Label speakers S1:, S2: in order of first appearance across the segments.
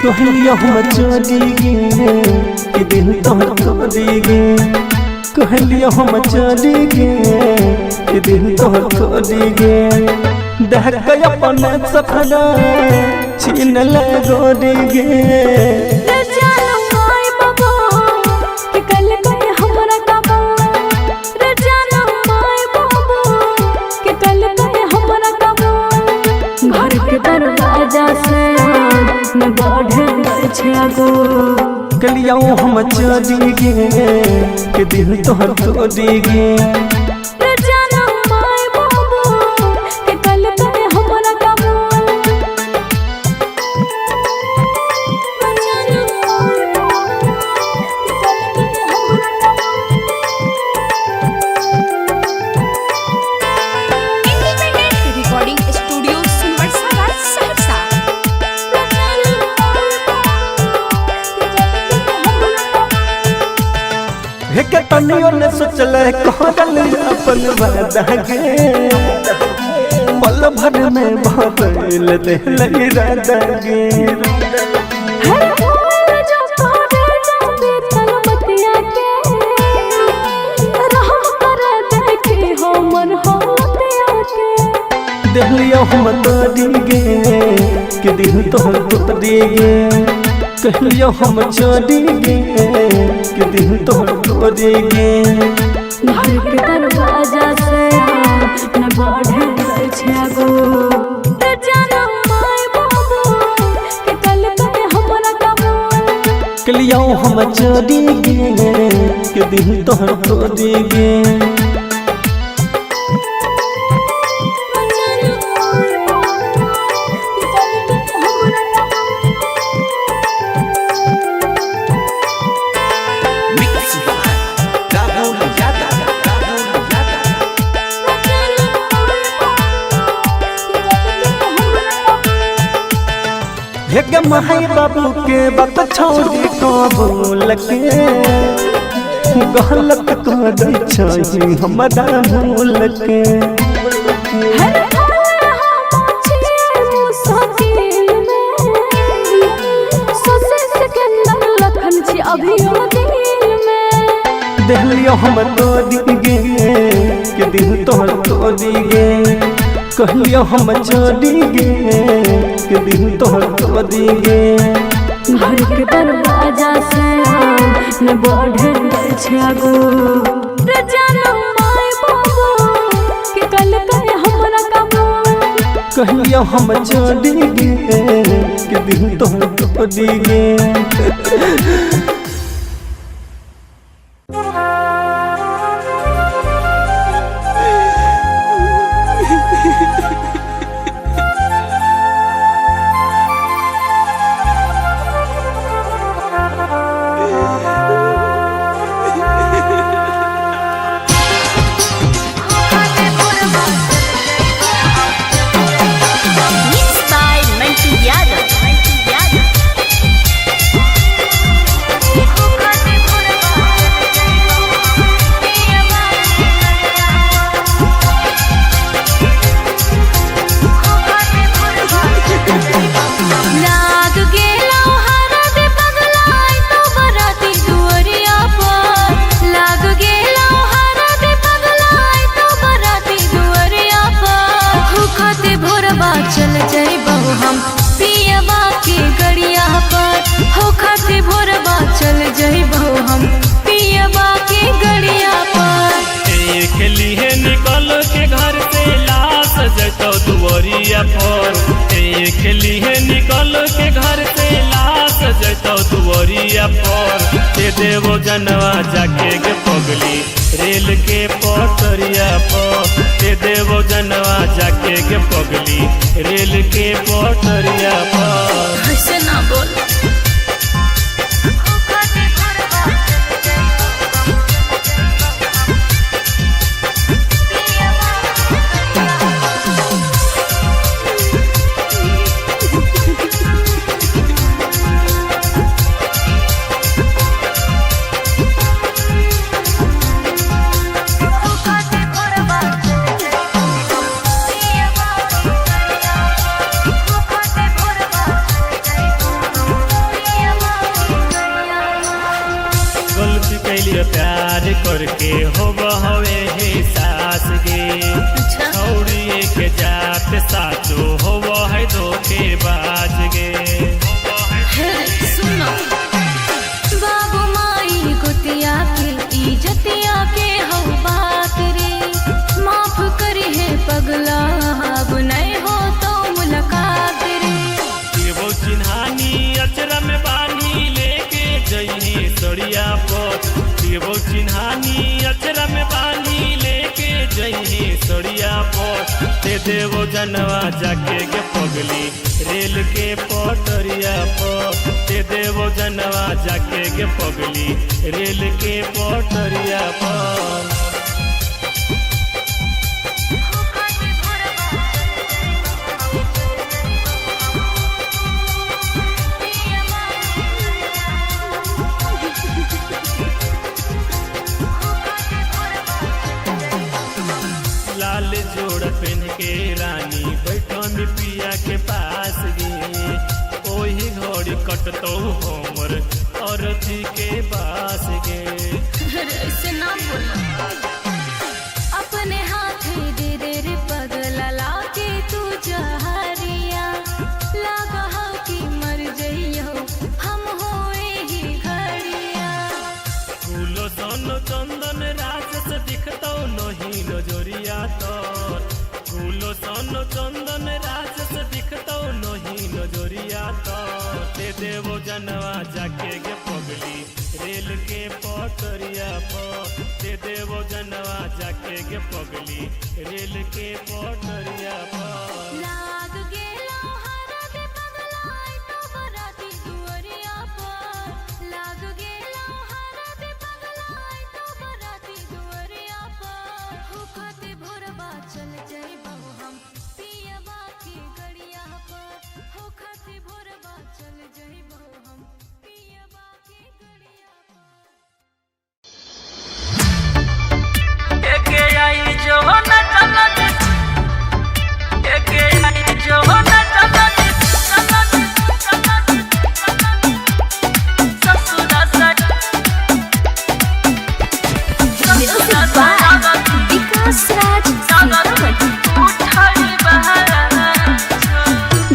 S1: कहलिया हम चली गे कि दिल तोहर खोली गे, कहलिया हम चली गे कि दिल तोहर खोली गे। देख के अपन सपना छीन ले गोरी गे। कलिया हम चली गे कि दिल तोहर खोली गे। के तनियो ने सोचल कहल अपन वादा गे, पल भर में बदल देल इरादा गे। देहलिया हम तोड़ी गे कि दिल तोहर तोड़ी गे, कहलिया हम चली गे कि दिल तोहर खोली गे।
S2: घर के दरवाजा से न बढ़े छै गो जानो माय बाबू कि कल कते हमरा कबो।
S1: कलिया हम चली गे कि दिल तोहर खोली गे। हेगे माई बाबू के बात छोड़ी कबूल के, गलत कर छी हमरा भूल के। देहलिया हम तोड़ी गे कि दिल तोहर खोली गे, कहलिया हम चली गे कि दिल तोहर खोली गे।
S2: घर के दरवाजा से न बढ़े छै गो जानो माय बाबू कि कल कते हमरा कबो।
S1: कहलिया हम चली गे कि दिल तोहर खोली गे।
S2: चल जइबो हम पियबा के गड़िया पर, हो खाते भोरबा चल जइबो हम पियबा के गड़िया पर।
S3: एक लिए निकल के घर से लाश जतो दुआरिया पर, एक लिए निकल के घर से लाश जतो दुआरिया पर। दे देवो जनवा जाके गे पगली रेल के पटरिया पर, दे देवो जनवा जाके गे पगली रेल के पटरिया पर।
S2: ऐसे ना बोल
S3: ड्राइवर के हो हवे हे सास गे छौड़िए के जात साचो हो है धोखे बाज गे।
S2: सुनो बाबू माई गुतिया के इज्जतिया के हो बात रे माफ करी है पगला अब नहीं हो तो मुलाकात रे।
S3: वो चिन्हानी अचरा में बानी लेके जइहे सड़िया पर वो चिन्हानी अचरा में बानी लेके जइहे सड़िया पर दे देवो जनवा जाके के पगली रेल के पटरिया पर दे देवो जनवा जाके के पगली रेल के पटरिया पर। लाल जोड़ पहन के रानी बैठन पिया के पास गे ओही घड़ी कटतो हमर अरथी के पास गे।
S2: ऐसे ना बोलो अपने हाथ दे दे रे पगला लाके तू जहरिया लगा हो कि मर जइयो हम होए ही घड़िया।
S3: फूलो सन चंदन राजस दिखतो नहीं नजरिया तोर फूलो सन चंदन राजस दिखतो नहीं नजरिया तोर दे देवो जनवा जाके गे पगली रेल के पटरिया पर दे देवो जनवा जाके गे पगली रेल के पटरिया पर।
S2: लाग गेलो हरा दे पगला तो बराती दुअरिया पर लाग गेलो हरा दे पगला तो बराती दुअरिया पर हो खाते भोरबा चल जइबो हम पियबा के गड़िया पर हो खाते भोरबा चल जइबो हम पियबा के गड़िया पर।
S4: एके आई जो न चलत एके आई जो न चलत ससुरा से
S2: विकास राज
S4: उठाई बहार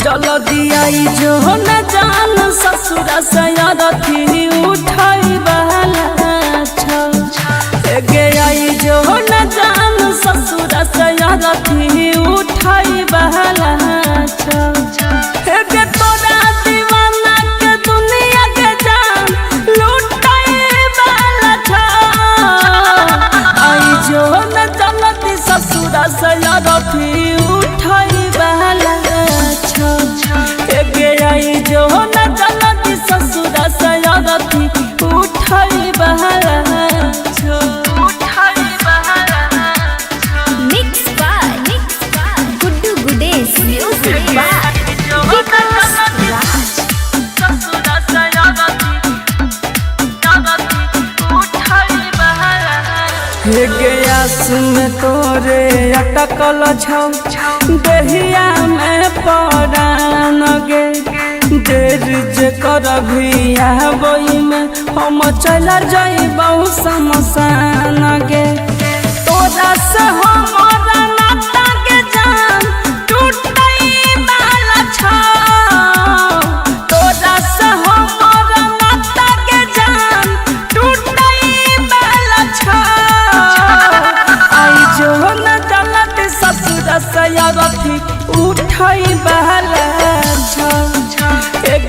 S5: जल्दी आई जो न जान ससुरा सयारथी उठाई बहला गे आई जो न जान ससुरा सयारथी उठाई बहला गे तोरा दीवाना के दुनिया के जान लुटाई बहला आई जो न जलती ससुरा सयारथी उठाई बहला गे आई जो न जलती ससुरा सयारथी उठाई बहला
S4: उठाई बहार
S2: mix by Guddu Gudes music by Vikas Raj.
S4: ससुरा से उठाई बहार
S5: गया सुन तोरे अटकल छौ दहिया में परान गे देर जे करभी आबई में हम चल जइबौ शमशान गे तोरा से हमारा नाता के जान टूटई वाला छौ तोरा से हमारा नाता के जान टूटई वाला छौ आई जो न जलत ससुर सयारथी उठाई बहला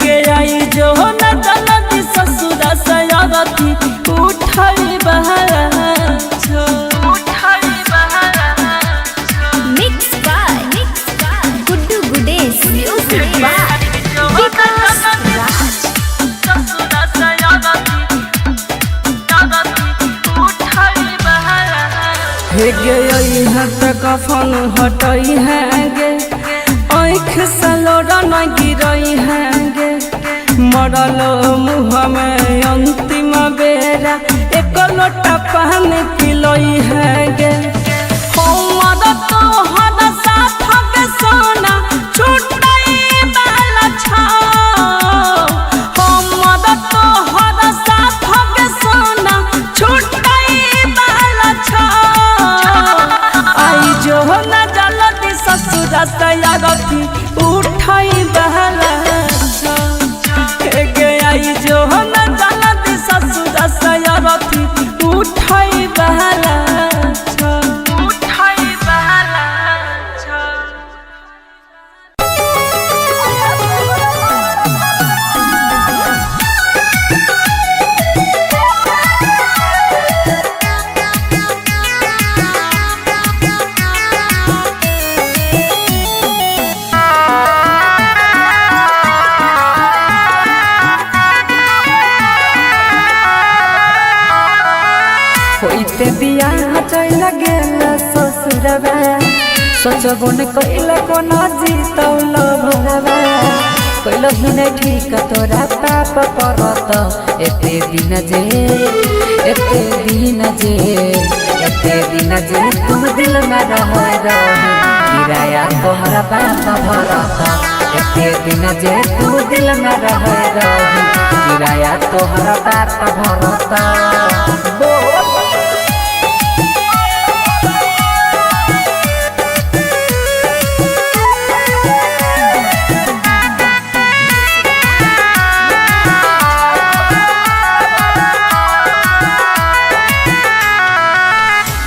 S5: गे आई जो न जलत ससुर सयारथी उठाई बहला
S4: उठाई बहार
S2: mix by Guddu Gudes music by Vikas Raj.
S4: ससुरा से उठाई बहार
S5: गे हाथ कफन हटई है गे आँख सलोरा न गिरई है गे मरल मुँह में अंतिम बेरा एक लोटा पानी पिलई है गे हमर तोहर साथ के सोना छुटई वाला छौ हमर तोहर साथ के सोना छुटई वाला ससुरा सयागती उठाई बहला के आई जो न जानती ससुरा सयागती उठाई बहला
S4: उठाई बहला
S5: होइते बियाह चल गेल ससुरवा सोचबो न कइला कोना जीतौल भरवा कइलो ही नहीं ठीक तोरा पाप परत एते दिन जे तू दिल में रह रही किराया तोहरा बाप भरत एते दिन जे तू दिल में रह रही किराया तोहरा बाप भरत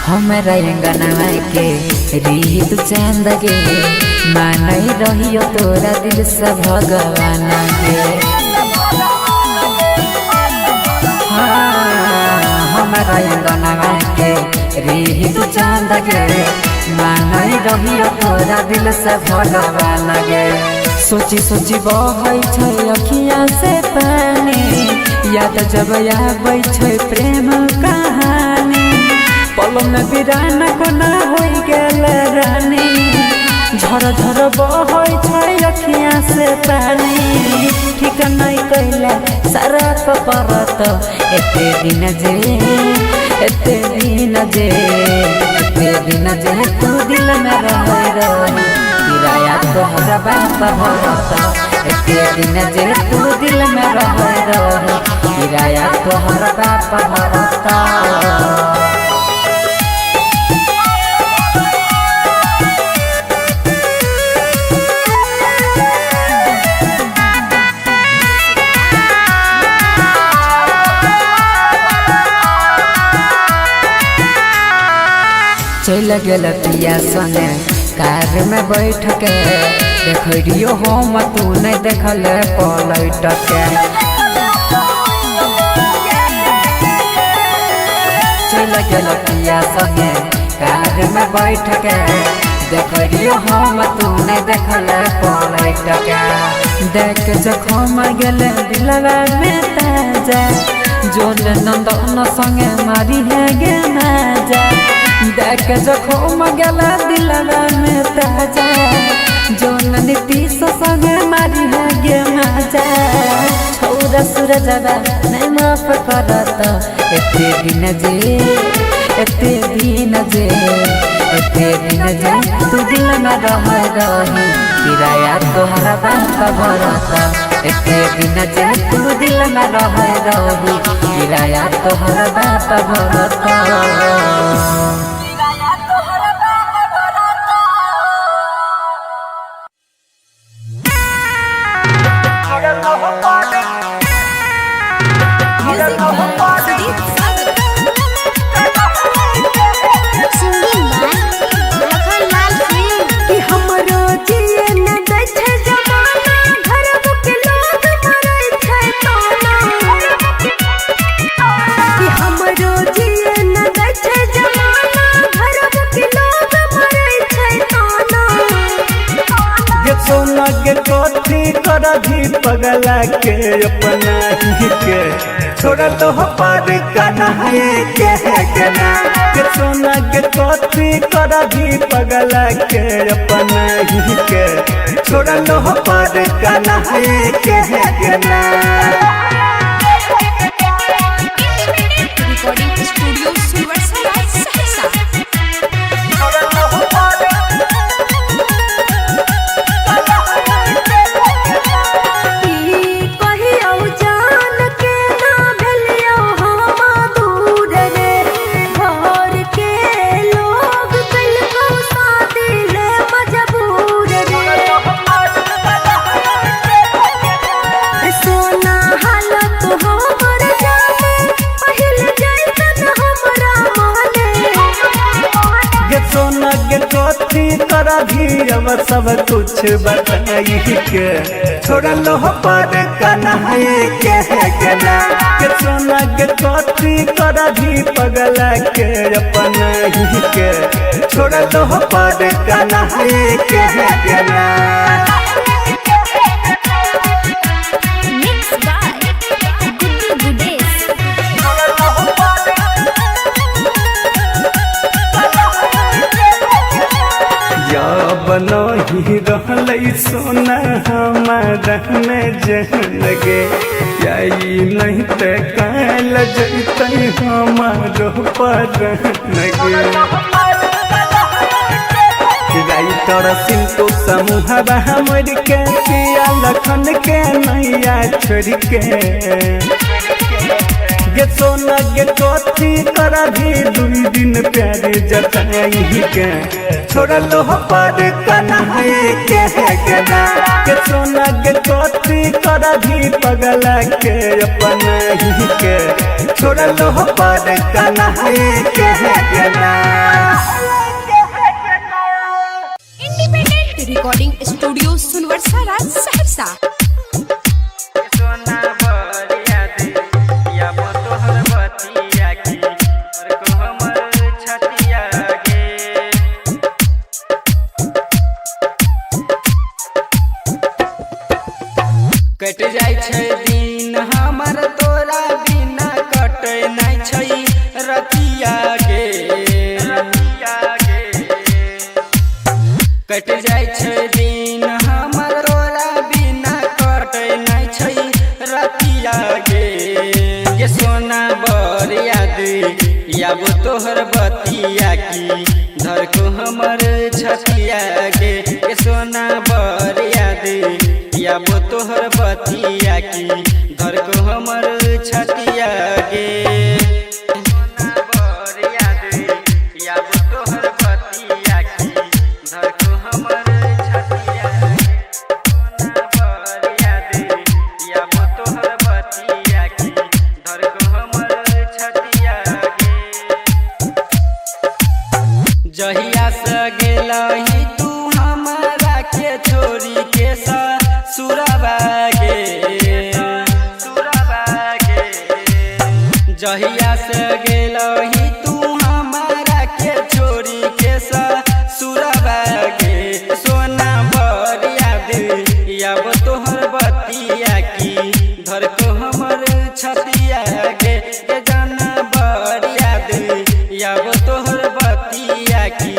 S5: हमारा अंगना के रीत चंद गे मानई रहियो तोरा दिल से भगवान गे हमारा अंगना के रीत चंद गे मानई रहियो तोरा दिल से भगवान गे सोची सोची बहै छै अखियाँ से पानी याद जब आबै छै प्रेम कहानी पल में बिराना कोना हो गेल रानी झर झर बहै छै अखियाँ से पानी ठीक नहीं कैला सारा परत एते दिन जे तू दिल में रह रही किराया तोहरा बाप भरत एते दिन जे तू दिल में रह रही किराया तोहरा बाप भरत चल गेल पिया संगे कार में बैठ के देखियो हम तू नहीं देखल पलट के चल गेल पिया संगे कार में बैठ के देखियो हम तू नहीं देखल पलट के देख जखम गेल दिलवा में ताजा जोन नंदन संगे मारी है गे माजा देख जखम गेला दिलवा में ताजा जोन नीतीश संगे मारी है गे माजा छौरा सूरजवा नहीं माफ करत एते दिन जे तू दिल में रह रही किराया तोहरा बाप भरत एते दिन जे तू दिल में रह रही किराया तोहरा बाप भरत
S1: करधी पगला के अपना ही के छोड़ा तो पार करना है के ना के सोना के कथी करधी पगला के अपना ही के छोड़ा तो पार करना है के ना
S2: रिकॉर्डिंग स्टूडियो सुरसराय सहसा
S6: घर के लोग कल को शादी ले मजबूर
S1: अब सब कुछ बताई के छोड़ा लो पर कन्हैया के गला के सोना के कथी कर भी पगला के अपना ही के छोड़ा लो पर कन्हैया के गला
S2: Mixed by Guddu Gudesh.
S1: जब नहीं रहलै सोना हमारा में जहन गे यही नहीं ते काल जैते हमारो परन गे राइटर सिंटू समूह हमर के पिया लखन के नैया छोड़ के गे सोना गे कथी कर भी 2 दिन प्यार जताई के छोड़ लो पर कन्हैया के गला के सोना गे कथी कर भी पगला के अपना ही के छोड़ लो पर कन्हैया के गला
S6: इंडिपेंडेंट रिकॉर्डिंग स्टूडियो सुनवरसा राज सहरसा।
S4: सोना बरिया दे या तोहर बतिया की और को हमर छतिया गे कट जाय छै दिन हमर तोरा बिना कटै नै छै रतिया गे कट जाय छै दिन हमर तोरा बिना कटै नै छै रतिया गे ये सोना बरिया दे याब तोहर बतिया की धर को हमर छतिया गे ये सोना बरिया दे याब तोहर बतिया की धर को हमर छतिया गे सोना बरिया दे याब तोहर बतिया की धर को हमर छतिया गे सोना बरिया दे याब तोहर बतिया की धर को हमर छतिया गे जहिया से गेलही तू हमरा के छोरी के ससुरबा गे जहिया से गेलही तू हमरा के छोरी के ससुरबा गे सोना बरिया दे याब तोहर बतिया की धर को हमर छतिया गे के जाना बरिया दे याब तोहर बतिया की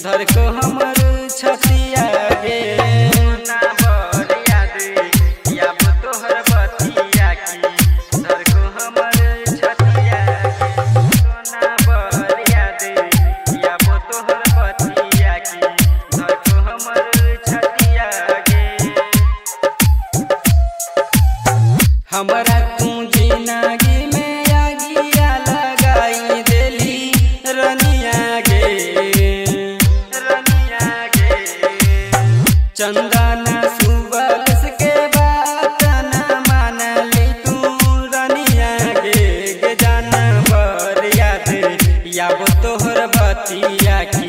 S4: धर को हमर छतिया गे सोना बरिया दे याब तोहर बतिया की धर को हमर छतिया गे सोना बरिया दे याब तोहर बतिया की धर को हमर छतिया गे हमरा तू जिंदगी में आगिया लगाई देली रनिया गे चंदन सुबल के बात न मानली तू रनिया गे गे जाना बरिया दे याब तोहर बतिया की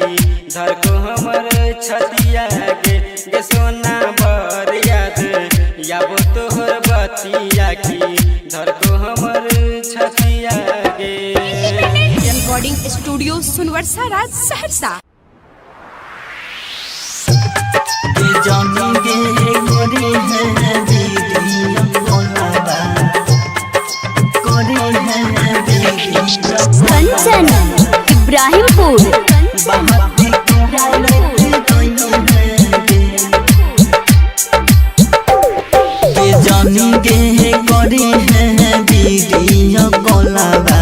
S4: धर को हमर छतिया गे गे सोना बरिया दे याब तोहर बतिया की धर को हमर छतिया गे
S6: रिकॉर्डिंग स्टूडियो सुनवरसा राज सहरसा।
S2: कंचन इब्राहिमपुर
S7: जानी गे करे हैं वीडियो कॉलवा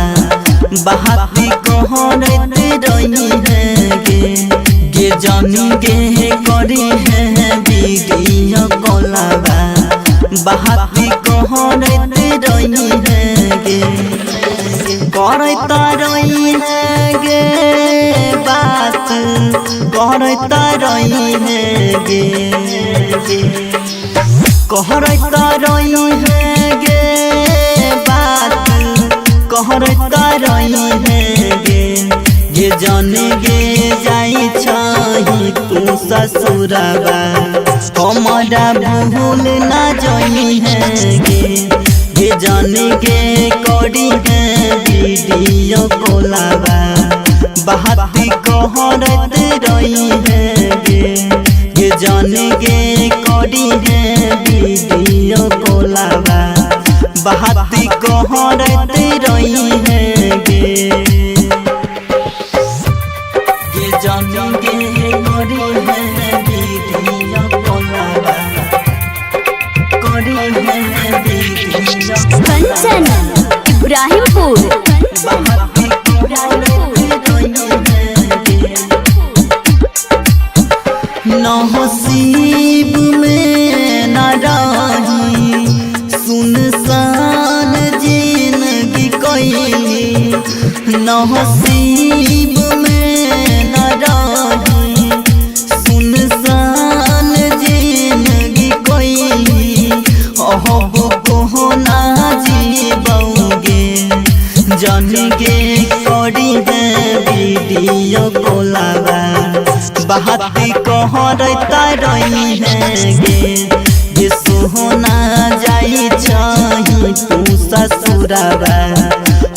S7: बहाती कहरते रही है गे जानी गे करे हैं वीडियो कॉलवा बहाती कहरते रही है गे करता रही है गे बात करता रही है गे कहरता रही है गे बात कहरता रही है गे ये जाने गे जाई छही तू ससुर ससुराबा हमारा भूल ना जाई है गे जाने के करी है वीडियो कॉलाबा बात कहरत रही है गे जाने के करी है वीडियो कॉलाबा बात कहरत रही है गे जाने के करी है वीडियो कॉलाबा करी है वीडियो
S2: कंचन इब्राहिमपुर
S7: नसीब में न रही सुनसान जिंदगी कोई नसीब में न रही सुनसान जिंदगी कोई अब को ना जीबोगे जान के करी है वीडियो कॉलाबा बात कहरता रही है गे सोहना जाई छही तू ससुराबा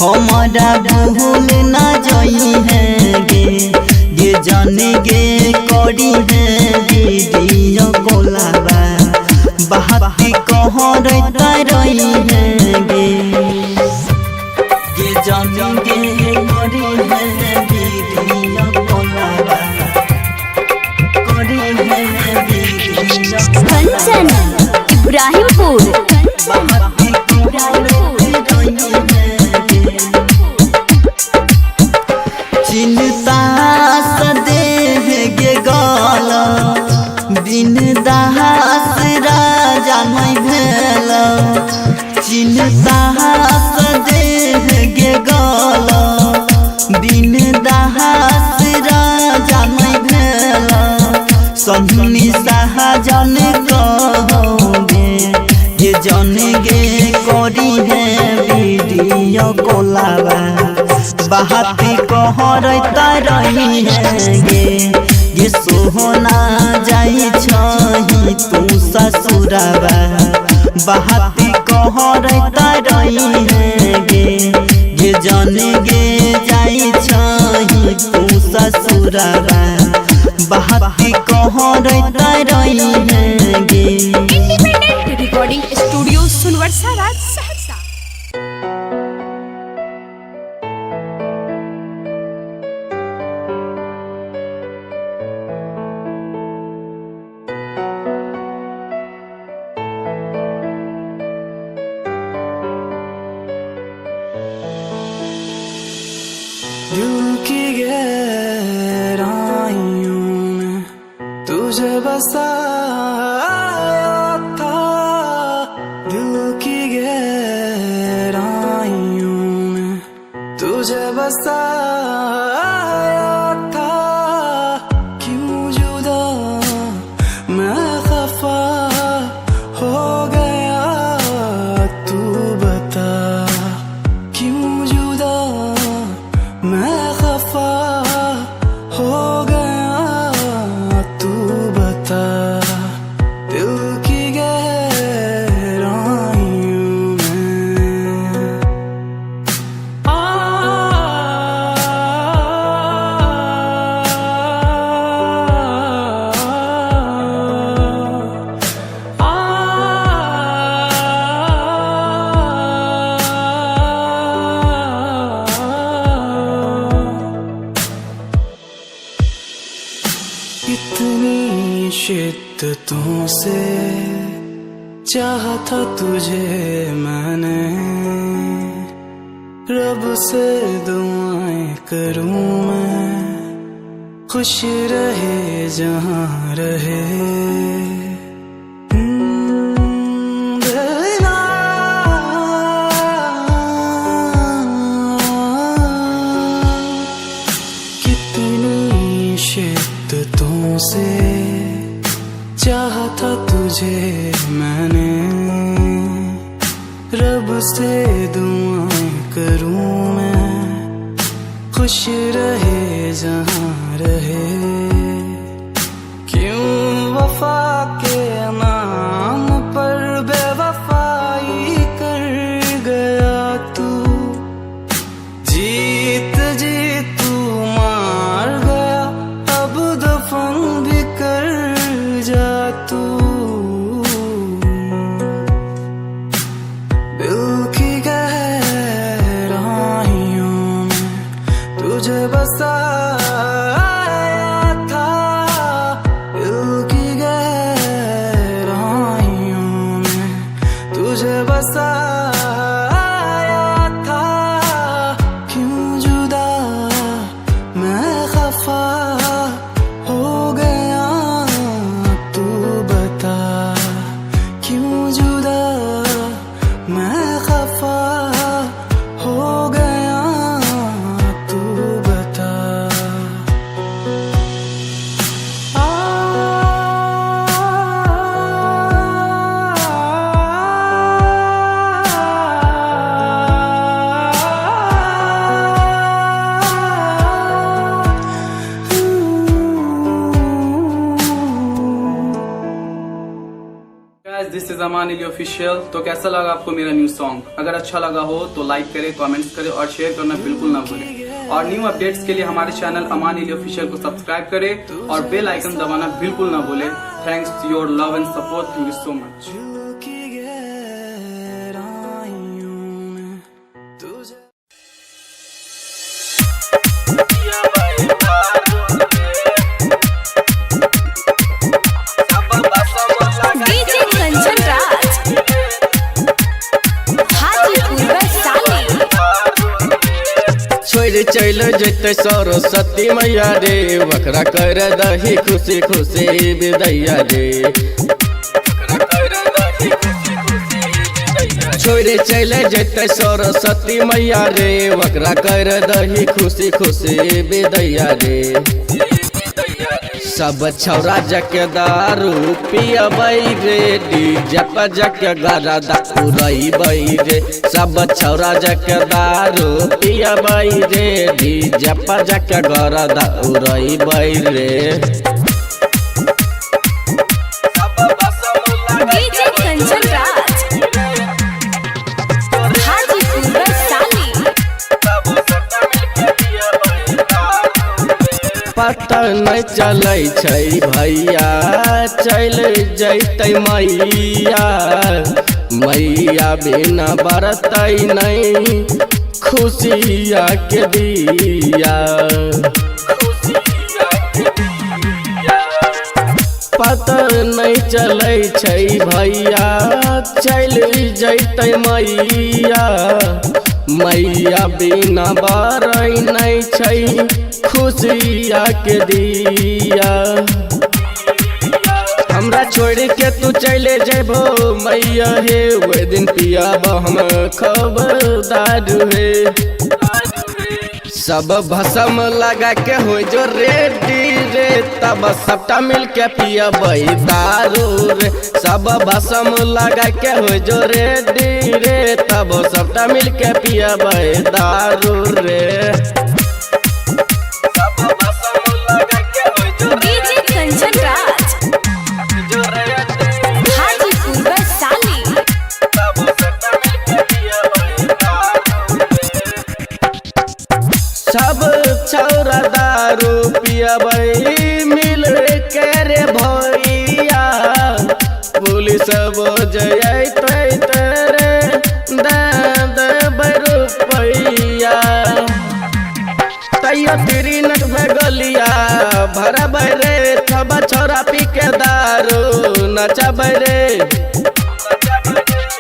S7: हमारा भूल ना जाई है गे जाने गे करी है वीडियो कॉलाबा बात कहरता रही है गे जाने गे करी है वीडियो कॉलाबा
S2: कंचन इब्राहिमपुर
S7: चिंता सदेह गे गाला बिन दास राजा नहीं भेल चिंता सदेह गे गाला बिन दास राजा नहीं भेल सन्नी शाहजन कहोगे ये जन गे करी है वीडियो कॉलाबा बात कहरता रही है गे सोहना जाई छही तू ससुराबा बात कहरता रही है गे जन गे जाई छही तू ससुराबा बात कहरता रही है गे
S6: इंडिपेंडेंट रिकॉर्डिंग स्टूडियो सुनवर्सा राज सहरसा।
S8: दिल की गहराइयों में तुझे बसाया था दिल की गहराइयों में तुझे बसाया था क्यों जुदा मैं खफा हो गया तू बता क्यों जुदा मैं खफा हो गया तू बता दिल की गहराइयों में इतनी शिद्दतों से चाहा था तुझे मैंने रब से दुआएं करूं मैं खुश रहे जहां रहे कितनी शिद्दतों से चाहा था तुझे मैंने रब से दुआएं करूं मैं खुश रहे जहां रहे क्यों
S9: guys, this is Aman Ali official. तो कैसा लगा आपको मेरा न्यू सॉन्ग? अगर अच्छा लगा हो तो लाइक करें, कमेंट्स करें और शेयर करना बिल्कुल ना भूलें। और न्यू अपडेट्स के लिए हमारे चैनल अमान अली ऑफिशियल को सब्सक्राइब करें और बेल आइकन दबाना बिल्कुल ना भूलें। Thanks to your love and support. Thank you so much.
S6: DJ Kanchan Raj Hajipur Vaishali.
S10: छोड़ चल जैते सरस्वती मैया रे, वकरा कर दही खुशी खुशी विदैया रे। छोड़ चल जैते सरस्वती मैया रे, वकरा कर दही खुशी खुशी विदैया रे। सब छौरा जके दारू पियबै रे, डीजे पर जके गरदा उड़ैबै रे। सब छौरा जके दारू पियबै रे, डीजे पर जके गरदा उड़ैबै रे।
S6: डीजे कंचन राज हाजीपुर वैशाली।
S10: पता नहीं चलै छै भैया, चल जैतै मैया। मैया बिना बरतै नहीं खुशिया के दिया। पता नहीं चलै छै भैया, चल जैतै मैया। मैया बिना बारै नहीं छै खुशिया के दिया। हमरा छोड़ के तू चले जेबो मैया हे, वे दिन पियाब हम खबरदार हे। सब भसम लगा के हो जो रेडी रे, तब सबटा मिल के पियबै दारू रे। सब भसम लगा के हो जो रेडी रे, तब सबटा मिल के पियबै दारू रे।
S6: डीजे कंचन राज हाजीपुर वैशाली।
S10: सब छौरा दारू पियबै मिल के रे भैया। पुलिस बजैतै तेरे देबै रुपैया। तैयो तेरी नट भगलिया भरबै रे, सब छौरा पी के दारू नचबै रे।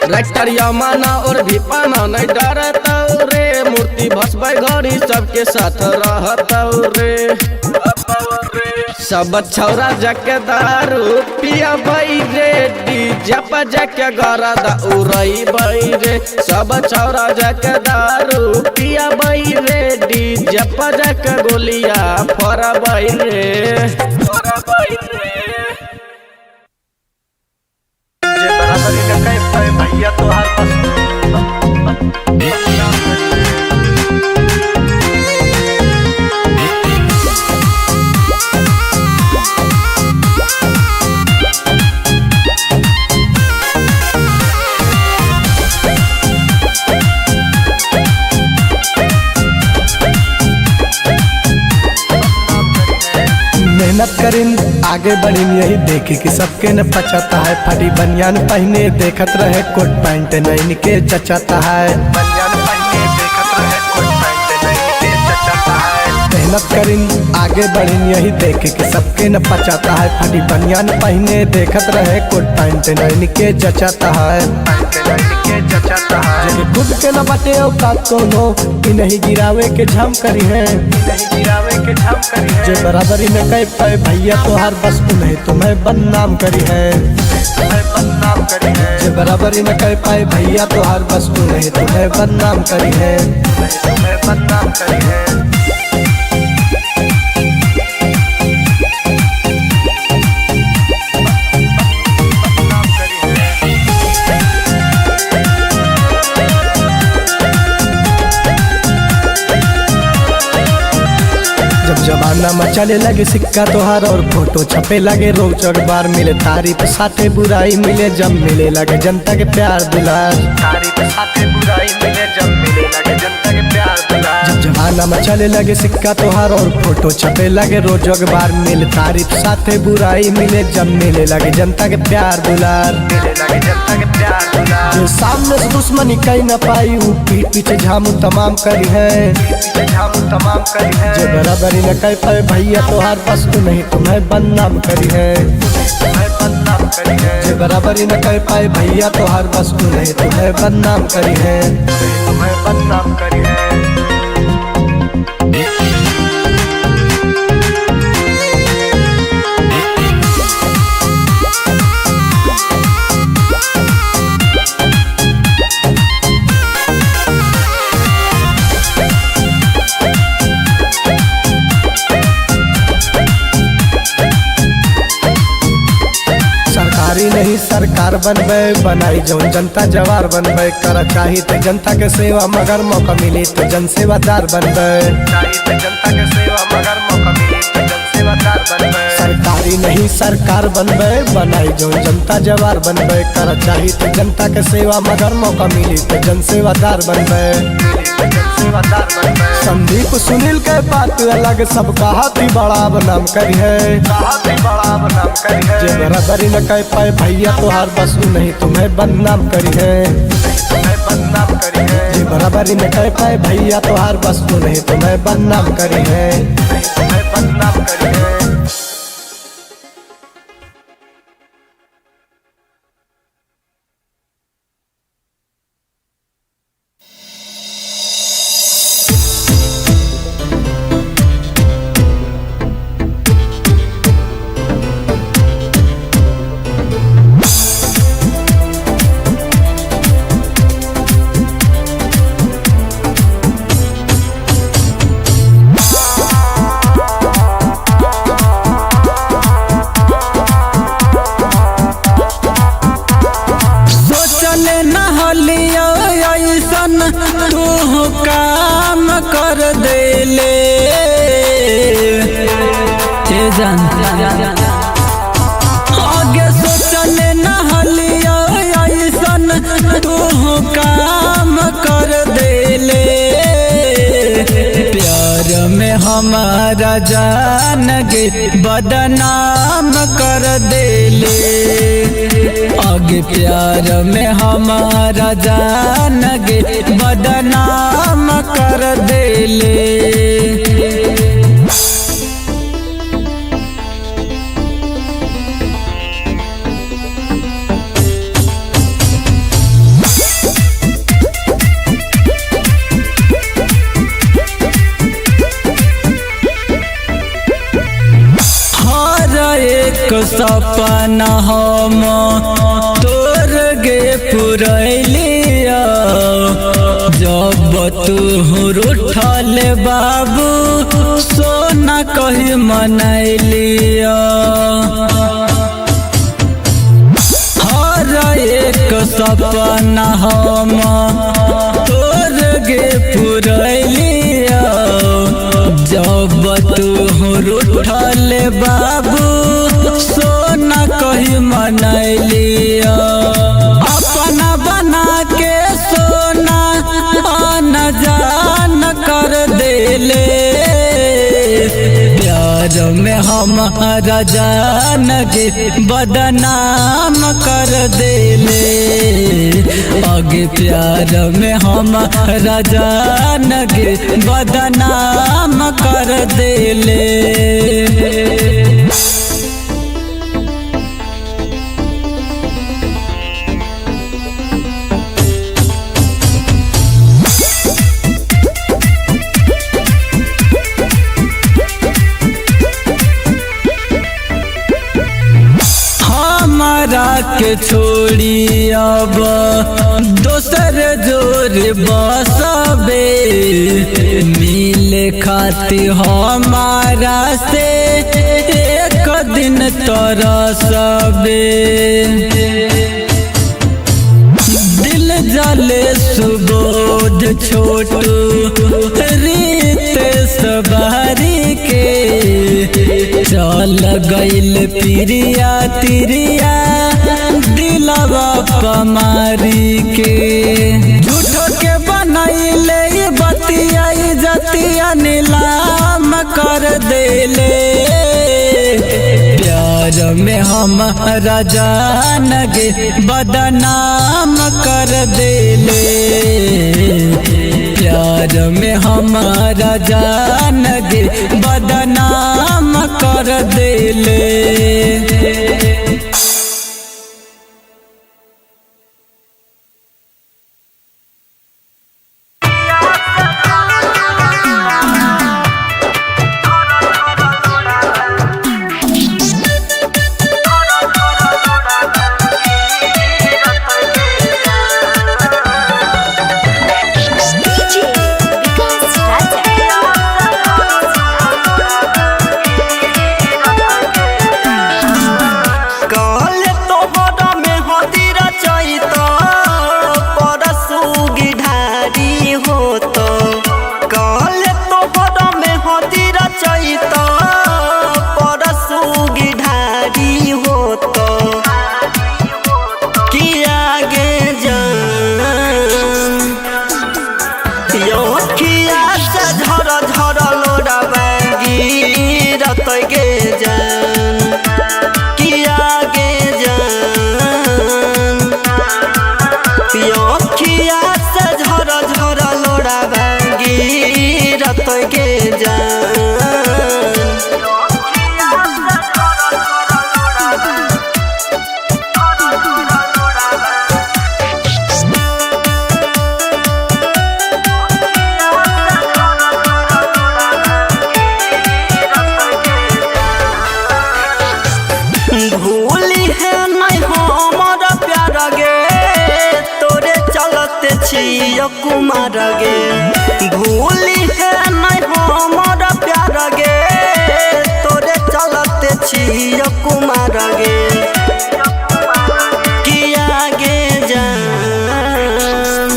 S10: रैक्टरिया माना और भी पाना नहीं डरतौ रे, मूर्ति भसबै घड़ी सबके साथ रहतौ रे। सब छौरा जके दारू पियबै रे, डीजे पर जके गरदा उड़ैबै रे। सब छौरा जके दारू पियबै रे, डीजे पर जके गोलिया फोड़बै रे।
S1: भैया तो मेहनत करीन आगे बढ़ीन, यही देखी कि सबके न पचाता है। फटी बनियान पहने देखत रहे कोट पैंट नहीं के चचाता है। बनियान पहने देखत रहे कोट पैंट नहीं के चचाता है। मेहनत करीन आगे बढ़ीन, यही देखी कि सबके न पचाता है। फटी बनियान पहने देखत रहे कोट पैंट नहीं के चचाता है। खुद के न बटे औकात कोनो, कि नहीं गिरावे के झम करी है। जे बराबरी में कह पाए भैया तो हर बस उन्हें तुम्हें बदनाम करी है। जे बराबरी में कह पाए भैया तो हर बस उन्हें तुम्हें बदनाम करी है। जब जवानी
S11: जमाना में चले लगे सिक्का तोहार और फोटो छपे लगे रोज अखबार मिले तारीफ साथे बुराई मिले जब मिले लगे जनता के प्यार दुलार तारीफ साथे बुराई मिले जब मिले लगे जनता के प्यार दुलार जब जमाना में चले लगे सिक्का तोहार और फोटो छपे लगे रोज अखबार मिले तारीफ साथे बुराई मिले जब मिले लगे जनता के प्यार दुलार मिले लगे जनता के प्यार दुलार जो सामने से दुश्मनी कहीं न पाई वो पीठ पीछे झामू तमाम करी है तमाम करी है जो बराबरी न कह पाए भैया तोहार बस तू नहीं तुम्हें बदनाम करी है जो बराबरी न कह पाए भैया तोहार बस तू नहीं तुम्हें बदनाम करी है तुम्हें बदनाम करी है। सरकारी नहीं सरकार बनबे बनाई जौन जनता जवार बनबे कर चाही तो जनता के सेवा मगर मौका मिली तो जन सेवादार बनबे जनता के सेवा मगर मौका मिली तो जन सेवादार बनबे सरकारी नहीं सरकार बनबे बनाई जौन जनता जवार बनबे कर चाही तो जनता के सेवा मगर मौका मिली तो जन सेवादार बनबे संदीप सुनील के बात अलग सबका हाथी बड़ा बनाम करी है जे बराबरी न कह पाए भैया तोहार बस नहीं तुम्हें बदनाम करी है जे बराबरी न कह पाए भैया तोहार बस नहीं तुम्हें बदनाम करी है बदनाम करी है।
S10: तू काम कर देले आगे सोचले नहलिया ऐसन तू काम कर देले प्यार में हमारा जान गे बदनाम कर देले आगे प्यार में हमारा जान गे बदनाम कर देले। सपना हम तोर गे पुरैलिया जब तू रूठल बाबू सोना कही मनैलिया हर एक सपना हम तोर गे पुरैलिया जब तू रूठल बाबू सोना कही मनैलिया अपना बना के सोना न जान कर देले प्यार में हमारा जान गे बदनाम कर देले आगे प्यार में हमारा जान गे बदनाम कर देले। के छोड़ी अब दोसर जोर बसबे मिले खाती हमारा से एक दिन तरसबे दिल जले सुबोध छोटू रीत सवारी के
S12: चल गइल पिरिया तिरिया दिलवा पमारी के झूठो के बनैले बतिया जतिया नीलाम कर देले प्यार में हमारा जान गे बदनाम कर देले प्यार में हमारा जान गे बदनाम कर देले।
S7: कुमार गे भूली है नहीं हमारा प्यार गे तोरे चलते छियो कुमार गे किया गे जान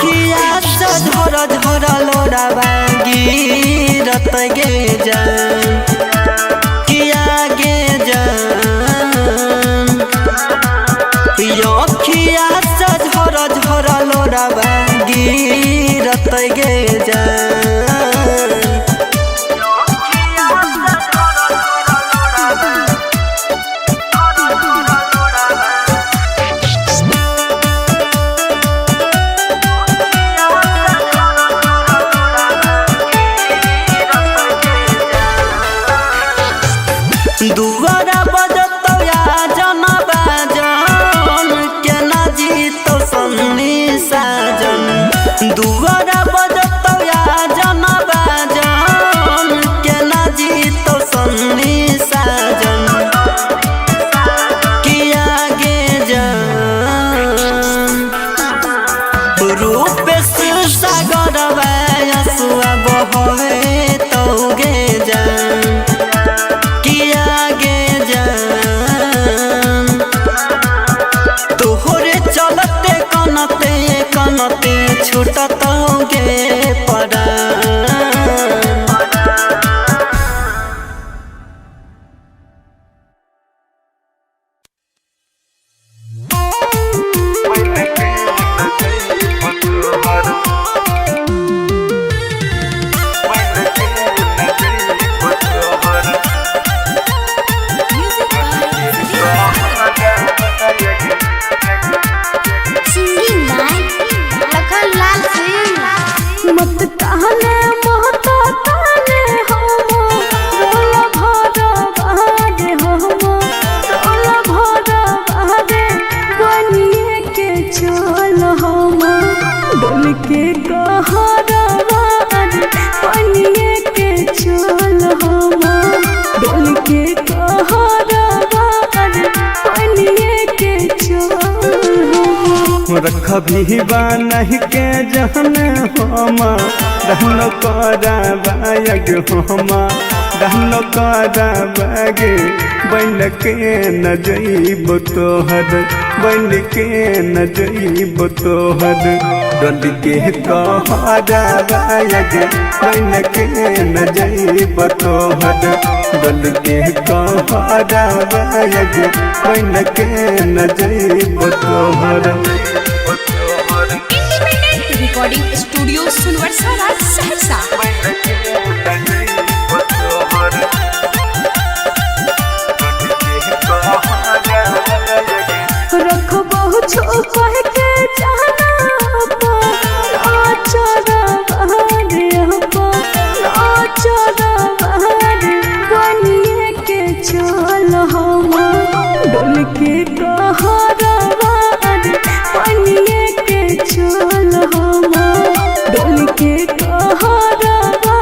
S7: किया से झर झर लोड़ा बागी रत गे जान किया गे जान किया से झर झर लोड़ा बागी रत गे जान दुआरा बजतो या जना बाजन के ना जीतो सन्नी साजन दुआरा बजतो या जना बाजन के ना जीतो सन्नी साजन किया गे जान रूप से सागर वायसुआ बहवे तो गे जान चलते कनते कनते छूटत गे पड़ा
S1: कभी बनह के जहन हम रहन कराबायग हम हमारा नौकरा बागे बन के न जइब तोहर बन के न जइब तोहर डोल के कहरा बागे बन के न जइब तोहर डोल के कहरा बागे बन के न जइब तोहर।
S6: इंडिपेंडेंट रिकॉर्डिंग स्टूडियो सुनवर्सा राज सहरसा।
S2: रखबो छुपा के जाना बनिए के चल हम डोल के कहरवा बनिए के चल हम डोल के कहरवा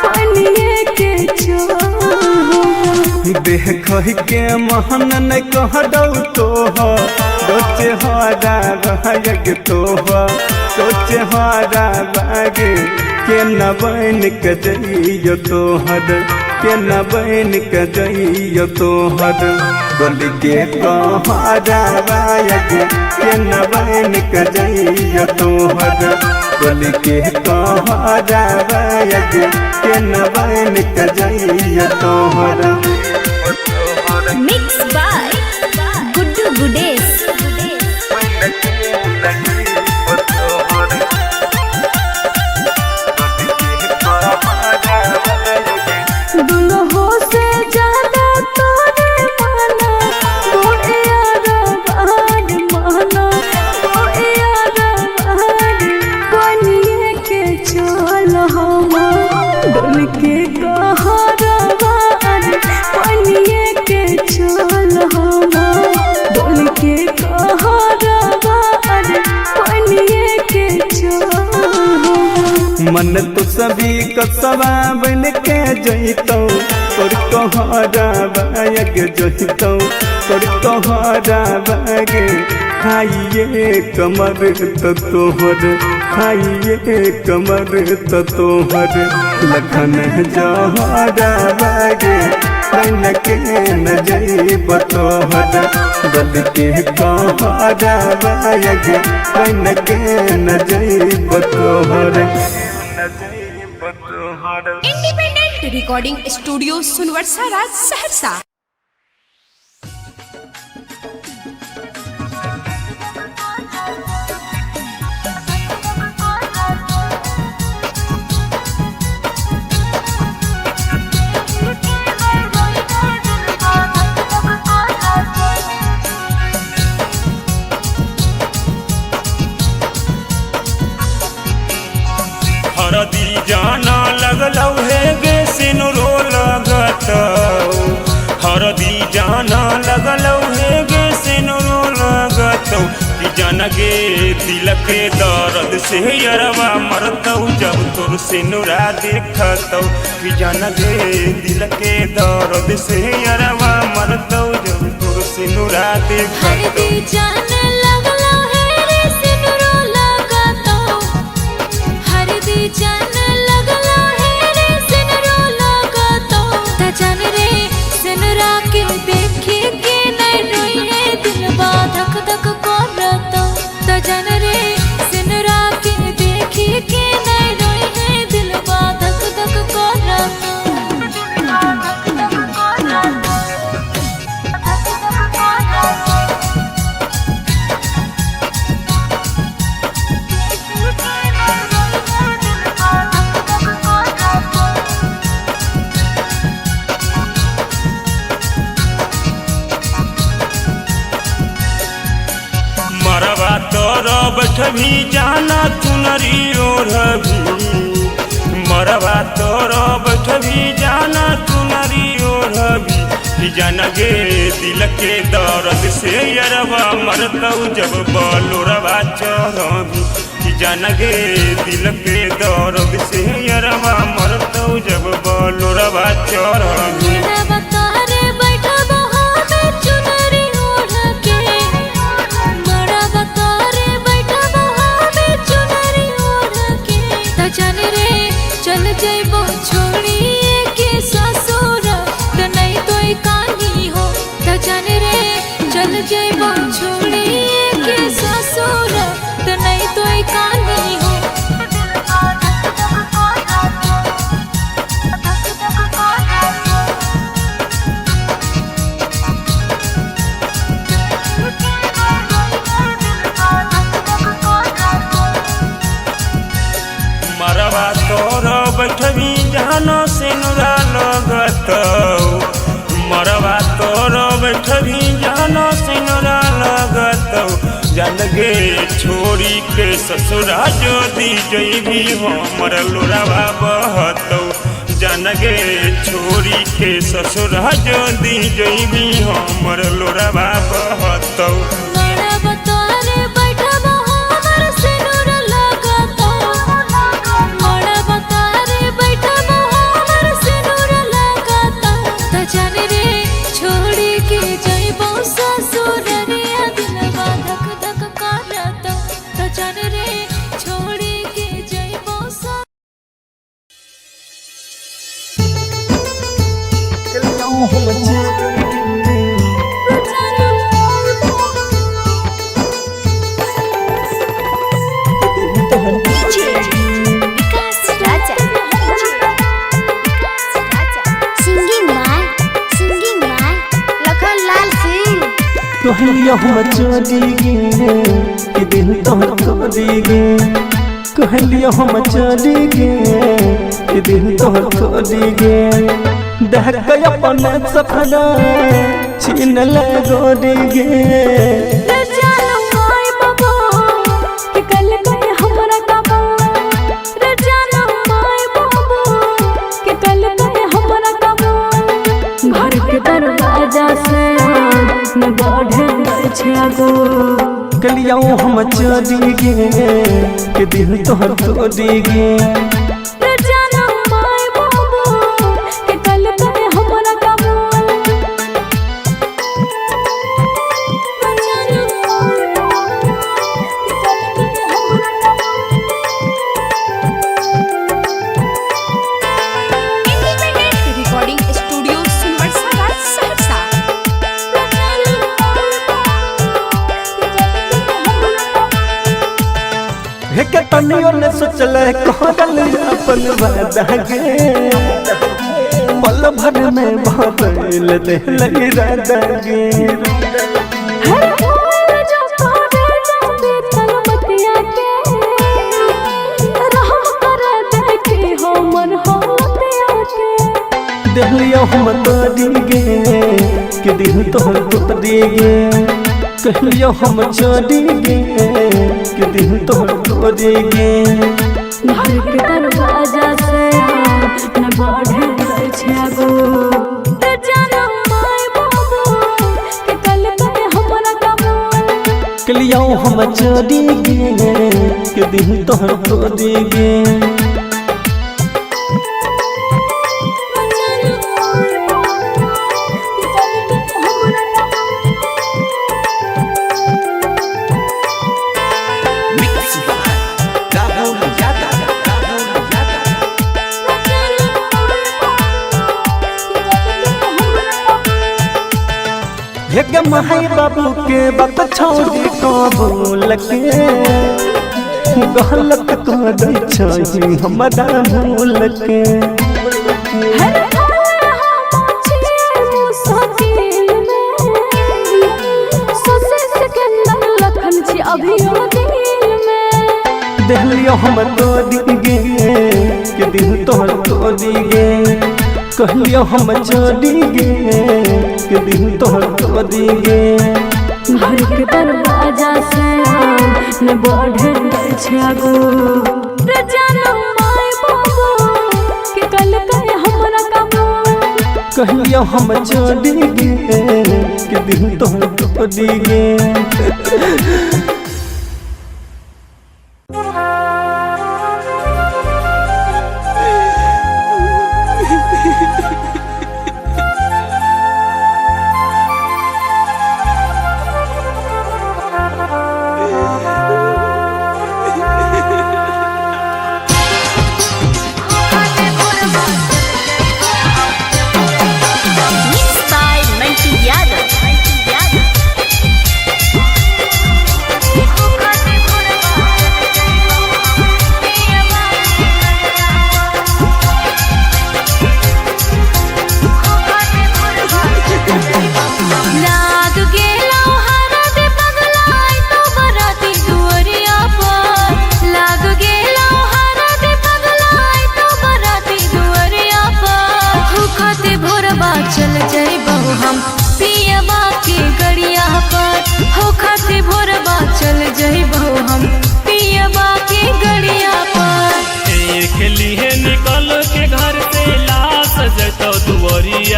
S2: बनिए के चल।
S1: देख के महन न कह दौ सोचे हरा बाग सोचे हरा बागे के न बन के जइयो तोहर के न बन के जइयो तोहर डोल के कहरा बाग के न बन के जइयो तोहर डोल के कहरा बाग के न बन के जइयो तोहर।
S6: Mix by Guddu Gudesh.
S2: दुल्हो से ज्यादा तोरे माना वो यार बाहर माना वो यार बाहर बनिए के चल हम डोल के कहरवा बनिए के चल हम डोल के कहरवा बनिए के चल।
S1: मन तो सभी कसवा बन के जइतौ तोर कहरा बाग जइतौ तोर कहरा बाग खाइए कमर तो तोहर खाइए कमर तो तोहर लखन जहरा बागे बन के न जइब तोहर डोल के कहरा बाग बन के न जइब तोहर।
S6: इंडिपेंडेंट रिकॉर्डिंग स्टूडियो सुनवर्सा राज सहरसा।
S3: हरदी जाना लगलौ हे गे सिनुरो लगतौ हरदी जाना लगलौ हे गे सिनुरो लगतौ कि जान गे दिल के दर्द से यरवा मरतौ जब तोर सिनुरा देखतौ कि जान गे दिल के दर्द से यरवा मरतौ जब तोर सिनुरा देखतौ।
S2: हरदी जाने लगलो है रे सिनुरो लगतौ हरदी जाने लगलो है रे सिनुरो लगतौ त जान रे सिनुरा के देखी के नहीं रोई है दिलवा धक धक करतौ त जान रे सिनुरा के देखी के नहीं रोई है दिलवा धक धक करतौ।
S3: मरवा तोर बैठभी जाना चुनरी ओढ़भी मरवा तोर बैठभी जाना चुनरी ओढ़भी कि जान गे दिल के दर्द से यरवा मरतौ जब बलोरवा चढ़भी कि जान गे दिल के दर्द से यरवा मरतौ जब बलोरवा चढ़भी।
S2: चल जइबो छोड़िए के चल जेबो छोड़िए के ससुर त नहीं तो कानी हो
S13: मरवा तोर बैठवी जानो सिनुरा लगत मरवा तोर बैठवी जानो सिनुरा लगत जनगे छोड़ी के ससुरा जोदी जईबी हमर लोरावा बहतौ जनगे छोड़ी के ससुरा जोदी जईबी हमर लोरावा बहतौ
S1: कहलियो हम चली गे कि दिल तोहर तोड़ी गे कहलियो हम चली गे कि दिल तोहर तोड़ी गे देख के अपन सपना छीन ले गोरी गे कलिया हम चली गे कि दिल तोहर तोड़ी गे तनियो ने सोचल कहल अपन वादा गे पल भर में बदल दिल इरादा गे दिलियो हम तोड़ी गे कि दिल तोहर तोड़ी गे कहलियो हम चली गे कि दिल तोहर तोड़ी गे
S2: घर के दरवाजा से न बढ़े छागो त जानो माय बाबू कि कल के हमरा काबू
S1: कलियो हम चली गे कि दिल तोहर तोड़ी गे माई बाबू के बात छोड़ी कबूल के गलत कर दै छी हमरा भूल के दिलियो हम तोड़ी गे कि दिल तोहर तोड़ी गे कहलियो हम चली गे कि दिल तोहर तोड़ी गे
S2: घर के दरवाजा से न बढ़े छागो रे जानो माय बाबू कि कल के हमरा काबू
S1: कहलियो हम चली गे कि दिल तोहर तोड़ी गे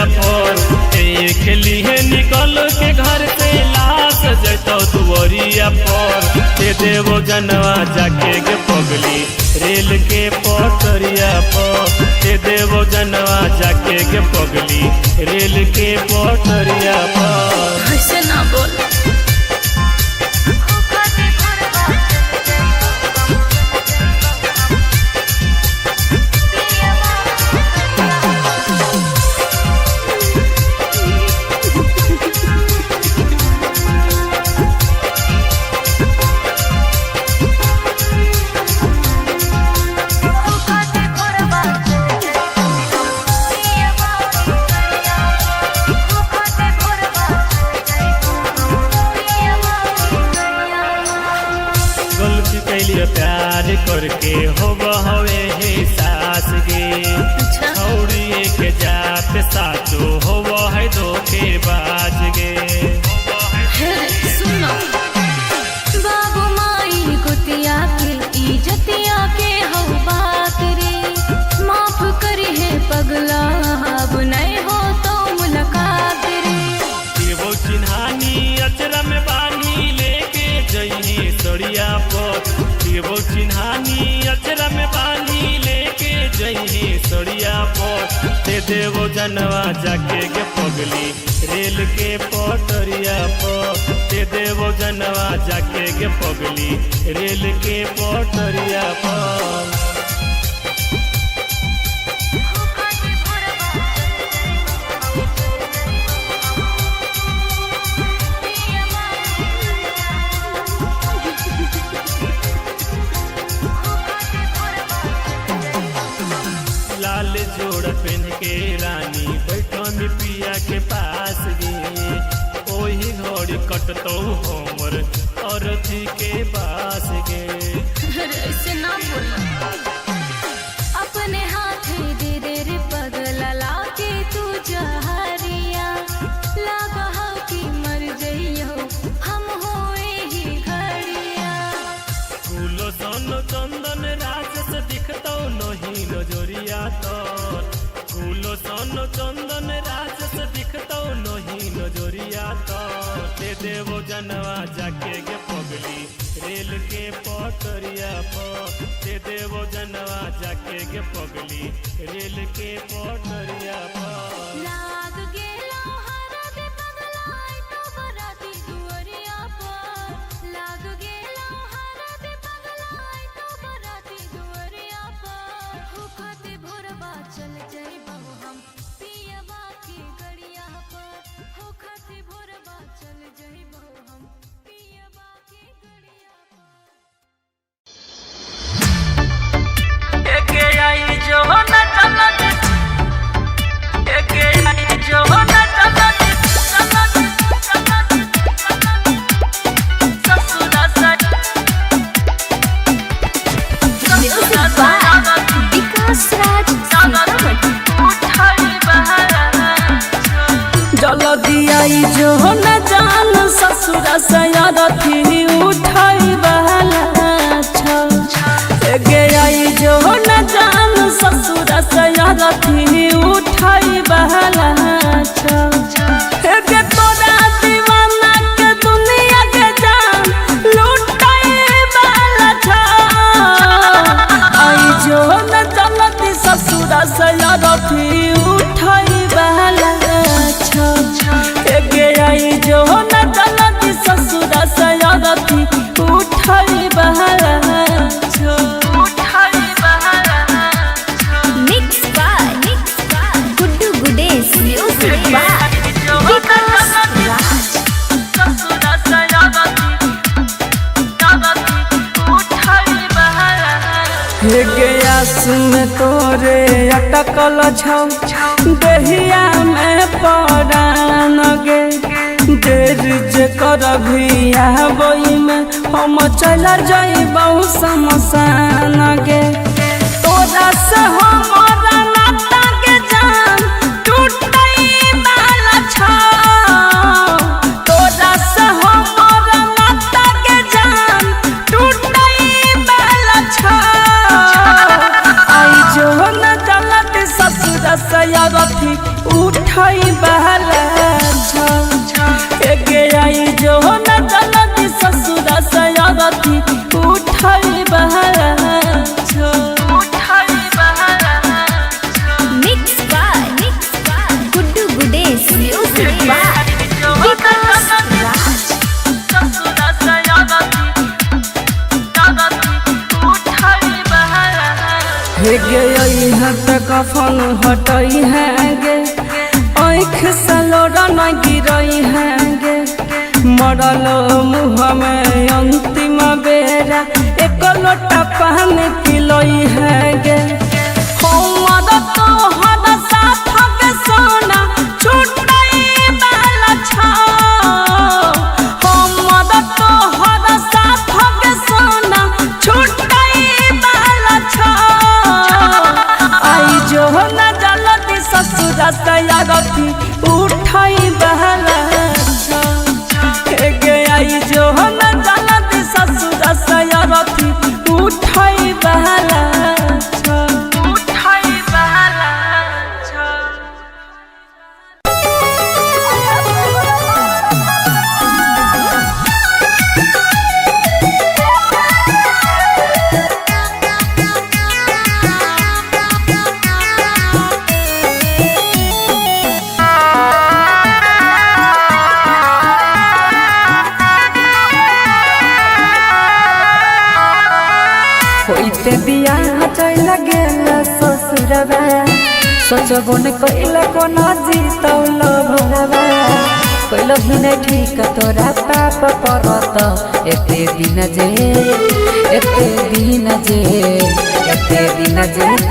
S3: दुआरिया पर देख लिए निकल के घर से लाश जैतो दुआरिया पर दे देवो जनवा जाके गे पगली रेल के पटरिया पर दे देवो जनवा जाके गे पगली रेल के पटरिया पर।
S2: ऐसे ना बोल
S3: प्यार करके हो हवे हे सास गे छौड़िए के जात साचो हो है धोखे बाज गे।
S2: सुनो बाबू माई कुतिया के इज्जतिया के हो बात रे माफ करी है पगला अब नहीं हो तो मुलाकात रे
S3: वो चिन्हानी अचरा में बानी लेके जइनी सड़िया पर वो चिन्हानी अचरा में बानी लेके जइनी सड़िया पर दे देवो जनवा जाके गे पगली रेल के पटरिया पर दे देवो जनवा जाके गे पगली रेल के पटरिया पर। लाल जोड़ पहन के रानी बैठो में पिया के पास गे ओही घड़ी कटतो हमर अरथी के पास गे।
S2: ऐसे ना बोल अपने हाथे दे दे रे पगला लाके तू जहरिया लागा हो कि मर जइयो हम होए ही घड़िया
S3: फूलो सन चंदन राजस दिखतो नहीं नजरिया तोर फूलो सन चंदन राजस दिखतो नहीं नजरिया तोर दे देवो जनवा जाके गे पगली रेल के पटरिया पर दे देवो जनवा जाके गे पगली रेल के पटरिया पर।
S2: लाग गेलो हरा दे पगला तो बराती दुआरिया पर लाग गेलो हरा दे पगला तो बराती दुआरिया पर हो खाते भोरबा चल जाइबो हम पियबा की गड़िया पर हो खाते भोरबा चल जाइबो हम पियबा की गड़िया पर।
S7: एके आई जो न चलत एके आई जो न चलत ससुरा से
S6: विकास राज
S7: उठाई बहारा जल्दी आई जो न जान ससुरा से रथी उठाई बहारा गे आई जो न जान ससुरा से रथी उठाई बहारा गे तोरा दीवाना के दुनिया के जान लुटाई बहारा आई जो न चलती ससुरा से रथी उठाई बहारा गे आई जो न चलती ससुरा से रथी उठाई बहारा
S6: mix by Guddu Gudesh music by Vikas Raj
S7: गैस में तोरे अटकल छौ दहिया में परान गे देर जे करभी आबई में हम चला जाइबौ शमशान गे तोरा से हमारा नाता के जान टूटई वाला छौ तोरा से हमारा नाता के जान टूटई वाला छौ आई जो न चलत ससुर से रथी उठाई
S14: कफन हटई है गे आँख सलोरा न गिरई है गे मरल मुँह में अंतिम बेरा एक लोटा पानी पिलई है गे हमर तोहर साथ के सोना छुटई वाला छा हमर तोहर साथ के सोना छुटई वाला छा आई जो न जलती ससुर सयागती उठाई बहला गे आई जो न जलती ससुर सयागती उठाई बहला उठाई बहला होइते बियाह चल गेल ससुरवा सोचबो न कइला कोना जीतौल भरवा कइल ही न ठीक तोरा पाप परत एते दिन जे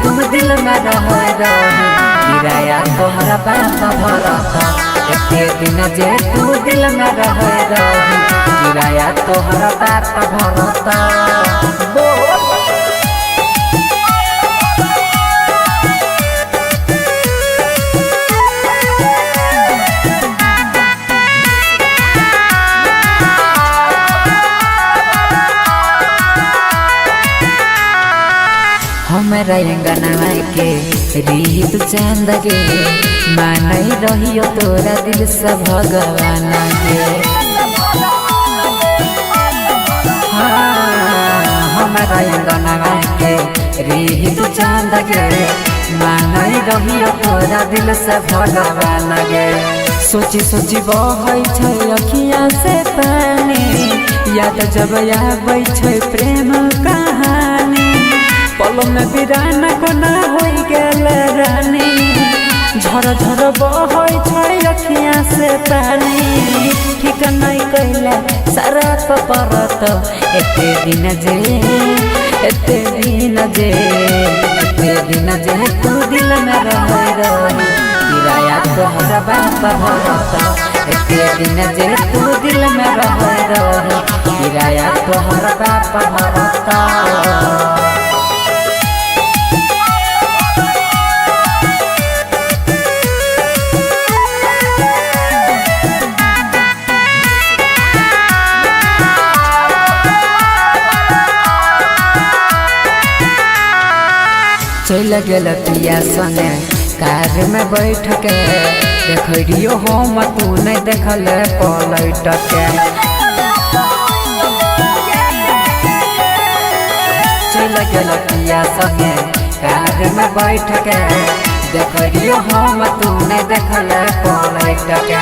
S14: तुम दिल में रह गिराया तोहरा पाप भरत एते दिन जे तू दिल में रह गिराया तोहरा पाप भरत हमरा अंगना के रीत चांद गे मानई रहियो तोरा दिल से भगवान गे हमरा अंगना के रीत चांद गे मानई रहियो तोरा दिल से भगवान गे सोची सोची बहै छै अखियाँ से पानी याद जब आबै छै प्रेम कहानी पल में बिरान कोना हो गेल रानी झर झर बहै छै अखियाँ से पानी ठीक नहीं कैला सारा परत एते दिन जे तू दिल में रह किराया तोहरा बाप भरत एते दिन जे तू दिल में रह किराया तोहरा बाप भरत चल गेल पिया संगे कार में बैठ के देखियो हम तू नहीं देखल पलट के चल गेल पिया संगे कार में बैठ के देखियो हम तू नहीं देखल पलट के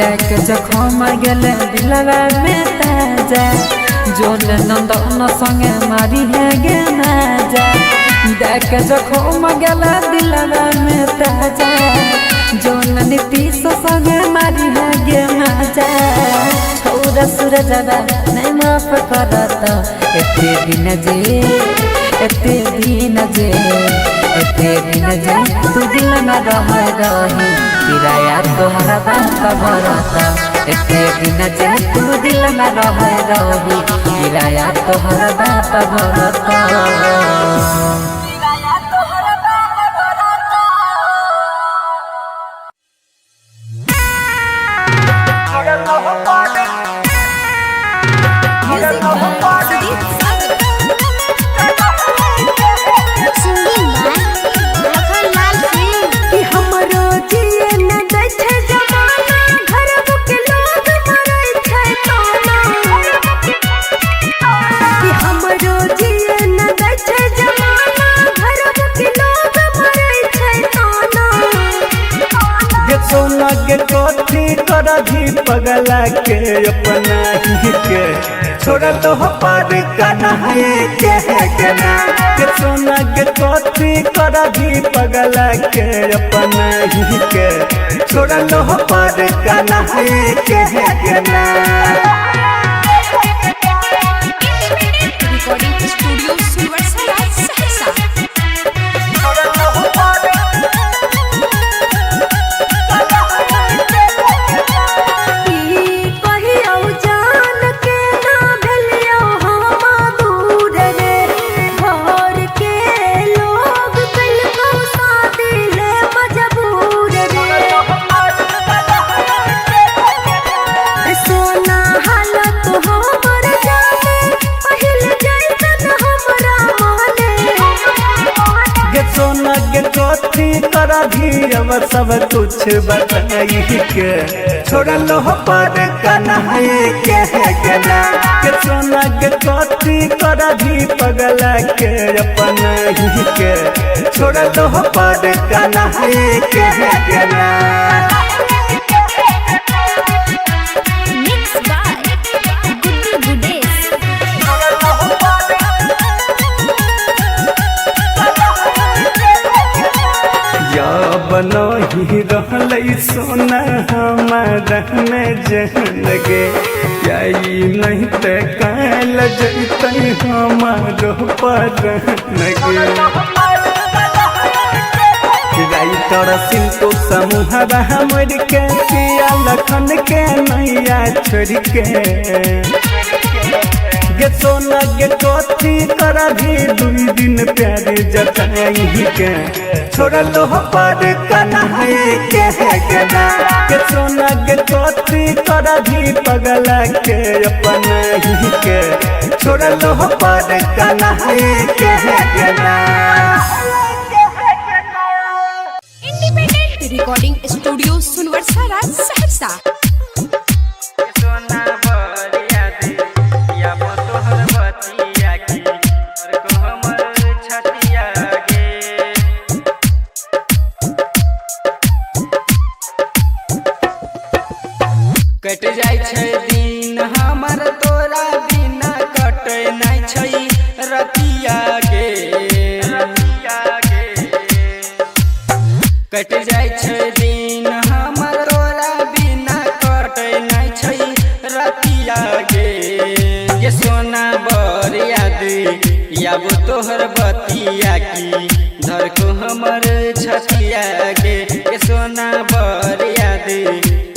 S14: देख जखम गेल दिलवा में ताजा जोन नंदन संगे मारी है गे ना जा देख जखम गेला दिलवा में ताजा जोन नीतीश संगे मारी है गे मजा छौरा सूरजवा नहीं माफ करत एते दिन जे तू दिल में रह किराया तोहरा बाप भरत एते दिन जे तू दिल में रह किराया तोहरा बाप भरत
S2: हमरो जिए न दै छै जमाना
S1: करा भी पगला के अपना ही के छोड़ा तो पार कना है के ना के सोना के कथी करा भी पगला के अपना ही के छोड़ा तो पार कना है के ना
S6: रिकॉर्डिंग स्टूडियो सुनवरसा सहरसा।
S1: कथी करा भी अब सब कुछ बताई के छोड़ा लो पर कना है के ना के सोना के कथी करा भी पगला के अपना ही के छोड़ा लो पर कना है के ना
S6: मिक्स बाय गुड्डू गुडेश।
S1: बनही रहलै सोना हमारा में जहन गे यही नहीं ते काल जैतै हमारो परन गे राइटर सिंटू समूह हमर के पिया लखन के नैया छोड़ के गे सोना गे कथी करा भी 2 दिन प्यार जताई के छोड़ा लो पर कना है के ना के सोना गे कथी करा भी पगला के अपना ही के छोड़ा लो पर कना है के ना
S6: independent recording studio Sunwarsa Saharsa.
S4: कट जाय छै दिन हमर तोरा बिना कटे नहीं छै रतिया गे कट जाय छै दिन हमर तोरा बिना कटे नहीं छै रतिया गे सोना बर याद याब तोहर बतिया की धर को हमर छतिया गे सोना बर याद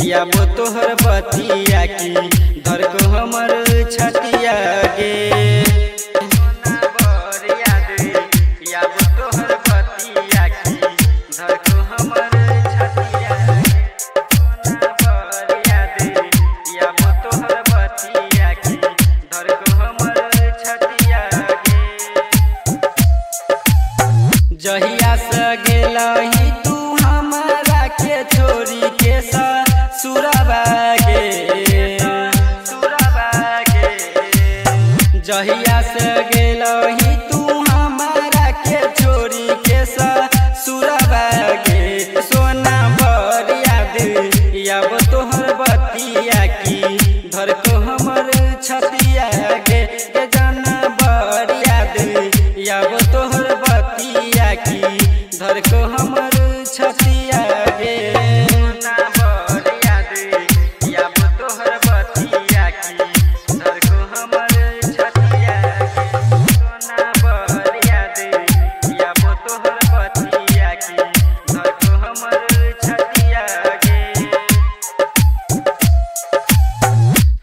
S4: याब तोहर बतिया की धर को हमर छतिया गे याब तोहर बतिया की धर को हमर छतिया याब तोहर बतिया की धर को हमर छतिया जहिया से गेलही तू हमारा के छोरी के सुरबा जहिया से गेलही तू हमारा के छोरी के सुरबा गे सोना भर याद याब तोहर बतिया की धर को हमर छतिया गे जाना भर याद याब तोहर बतिया की धर को हमर छतिया गे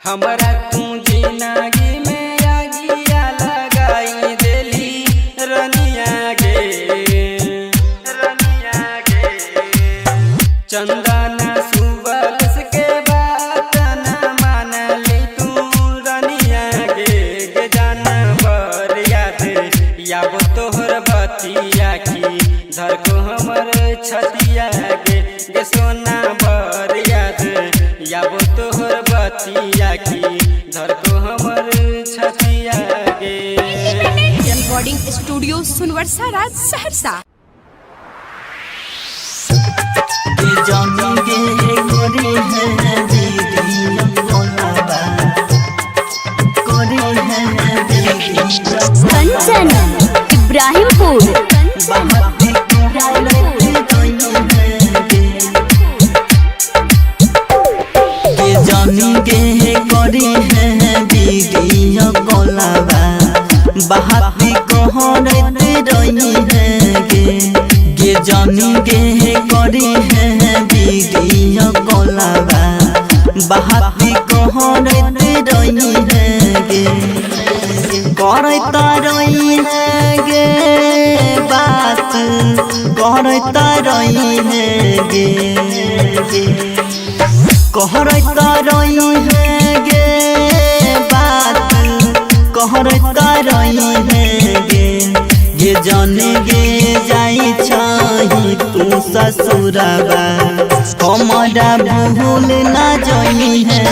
S4: हमरा तू जिंदगी में आगिया लगाई देली रनिया गे चंदना सुबलस के बात न मानली तू रनिया गे जाना बर याद याब तोहर बतिया की धर को हमर छतिया गे सोना बर याद याब तोहर बतिया की धर को हमर छतिया गे।
S6: Recording studio Sunwarsa Saharsa.
S7: जानी गे करी है वीडियो कॉलवा करी है वीडियो
S6: कंचन इब्राहिमपुर
S7: जानी गे करी है वीडियो कॉलवा बहाती कहरते रही है गे जानी गे करी है वीडियो कॉलवा बहाती कहरते रही है गे करता रही है गे बात करता रही है गे कहरता रही है गे बात कहरता रही है गे जाने गे जाई छही तू ससुरबा हमारा भूल ना जाई है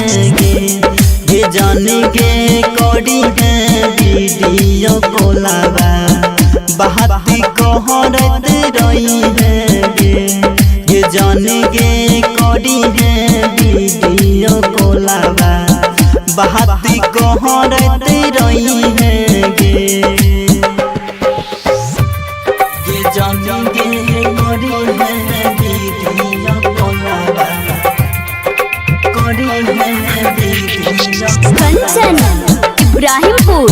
S7: गे जाने गे करी है वीडियो कॉलवा बहाती कहरते रही है गे जाने गे करी है वीडियो कॉलवा बहाती कहरते रही है गे जाने गे करी है वीडियो कॉलवा करी है वीडियो
S6: कंचन इब्राहिमपुर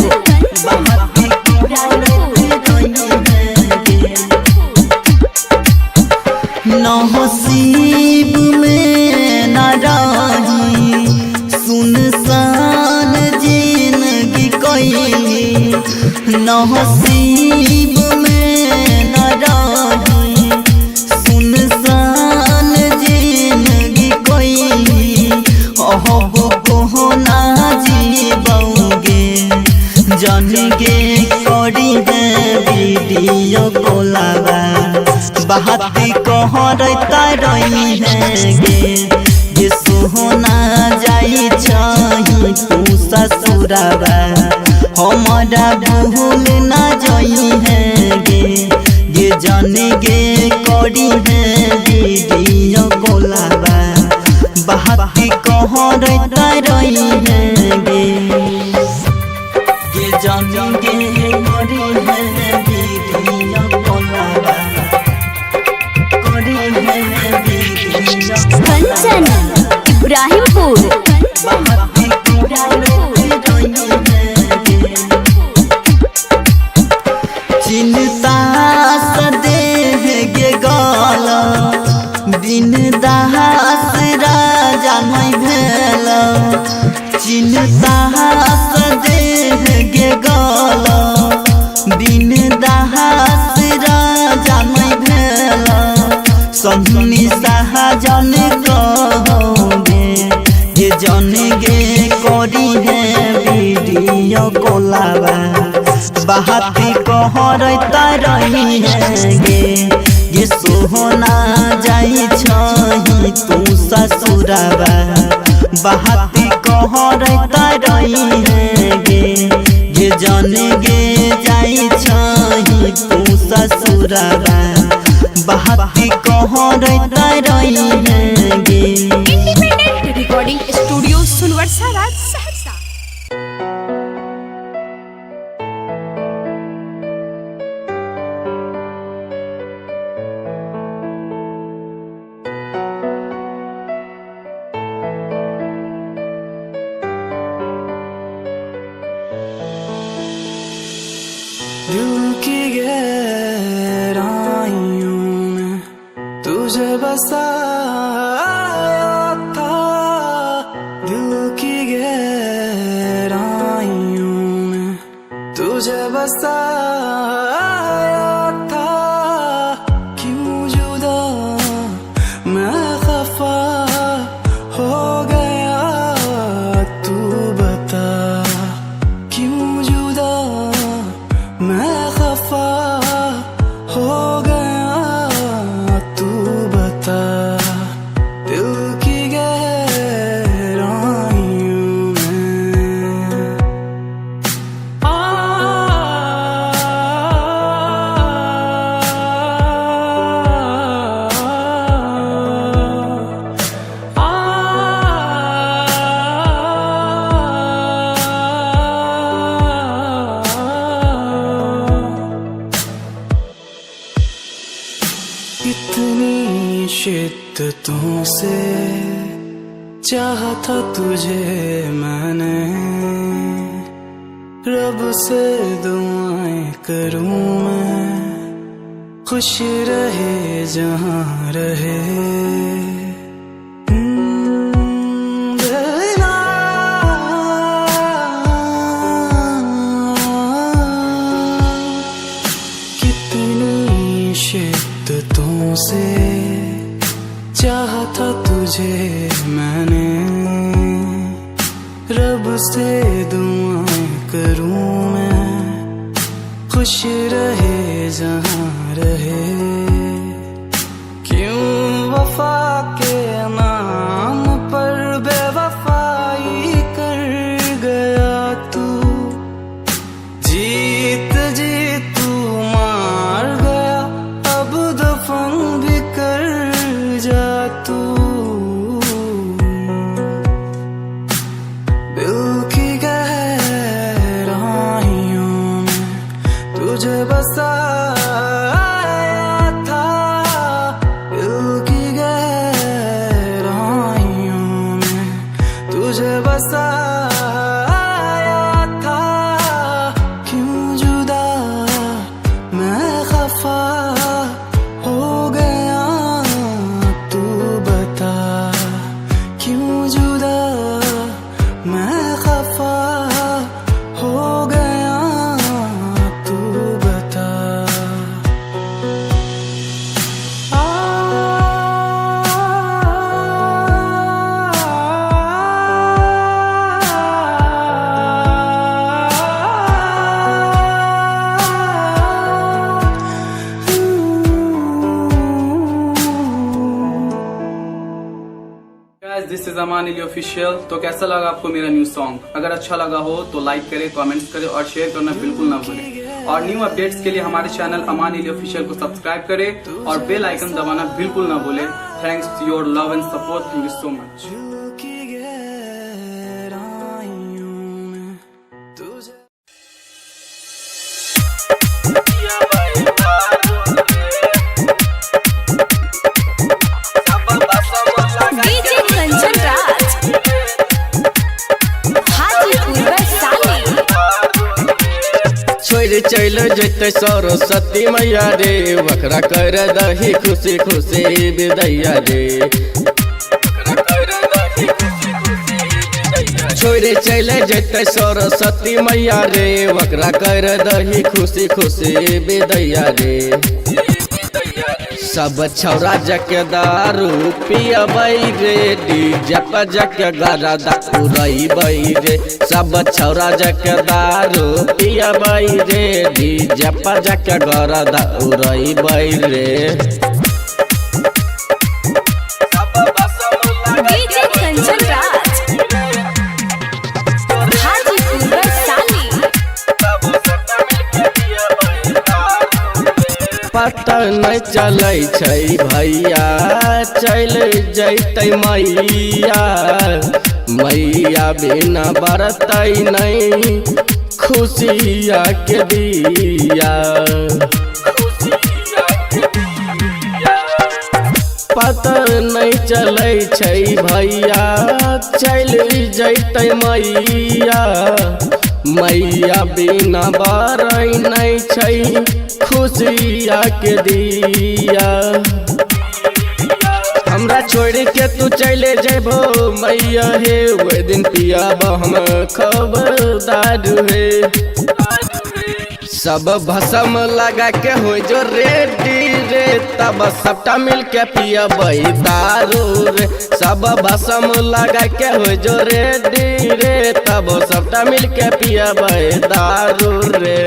S7: नसीब में न रही सुनसान जिंदगी कोई नसीब में न रही सुनसान जिंदगी कोई अहब को ना जीवोगे जान गे करी है वीडियो कॉलवा बहाती कहरता रही है गे सोहना जाई छही तू ससुरबा हमारा भूल ना जाई है गे जाने गे करी है वीडियो कॉलवा बहाती कहरता रही है गे जाने गे करी है वीडियो कॉलवा
S6: कंचन इब्राहिमपुर
S7: चिंता सदे गे गल दिन दास राजा नहीं भेल चिंता सदे गे गल दिन दास राजा नहीं भेल सन्नी सहजन कहोगे गे जन गे करी है वीडियो कॉलवा बहाती कहरता रही है गे सोहना जाई छही तू ससुरबा बहाती कहरता रही है गे जन गे जाई छही तू ससुरबा बहाती कहरता रही है गे
S6: इंडिपेंडेंट रिकॉर्डिंग स्टूडियो सुनवर्सा राज सहरसा
S8: दिल की गहराइयों में तुझे बसाया था दिल की गहराइयों में तुझे बसाया था क्यों जुदा मैं खफा हो गया तू बता क्यों जुदा मैं खफा हो गया तू बता दिल की गहराइयों में शिद्दतों से चाहा था तुझे मैंने, रब से दुआएं करूं मैं, खुश रहे जहां रहे। कितनी शिद्दतों से चाहा था तुझे मैंने, रब से दुआएं करूं मैं, खुश रहे जहां रहे। क्यों वफा के नाम पर बेवफाई कर गया तू, जीत जी तू मार गया, अब दफन भी कर जा तू। दिल की गहराइयों में तुझे बसाया था, दिल की गहराइयों में तुझे बसाया था। क्यों जुदा मैं खफा हो गया, तू बता। क्यों जुदा मैं खफा हो गया, तू बता।
S9: दिस इज अमान अली ऑफिशियल। तो कैसा लगा आपको मेरा न्यू सॉन्ग? अगर अच्छा लगा हो तो लाइक करें, कमेंट्स करें और शेयर करना बिल्कुल ना भूलें। और न्यू अपडेट्स के लिए हमारे चैनल अमान अली ऑफिशियल को सब्सक्राइब करें और बेल आइकन दबाना बिल्कुल ना भूलें। Thanks to your love and support. Thank you so much.
S6: DJ Kanchan Raj, Hajipur Vaishali.
S10: छोड़ चल जैते सरस्वती मैया रे, वकरा कर दही खुशी खुशी विदैया रे। छोड़ चल जैते सरस्वती मैया रे, वकरा कर दही खुशी खुशी विदैया रे। सब छौरा जके दारू पियबै रे, डीजे पर जके गरदा उड़ैबै रे। सब छौरा जके दारू पियबै रे, डीजे पर जके गरदा उड़ैबै रे।
S6: डीजे कंचन राज, हाजीपुर वैशाली।
S10: पता नहीं चलै छै भैया, चल जैतै मैया। मैया बिना बरतै नहीं खुशिया के दिया। पता नहीं चलै छै भैया, चल जैतै मैया। मैया बिना बारै नहीं छै खुशिया के दिया। हमरा छोड़ के तू चले जेबो मैया हे, वो दिन पियाब हम खबरदार हे। सब भसम लगा के हो जो रेडी रे, तब सबटा मिल के पियबै दारू रे। सब भसम लगा के हो जो रेडी रे, तब सबटा मिल के पियबै दारू रे।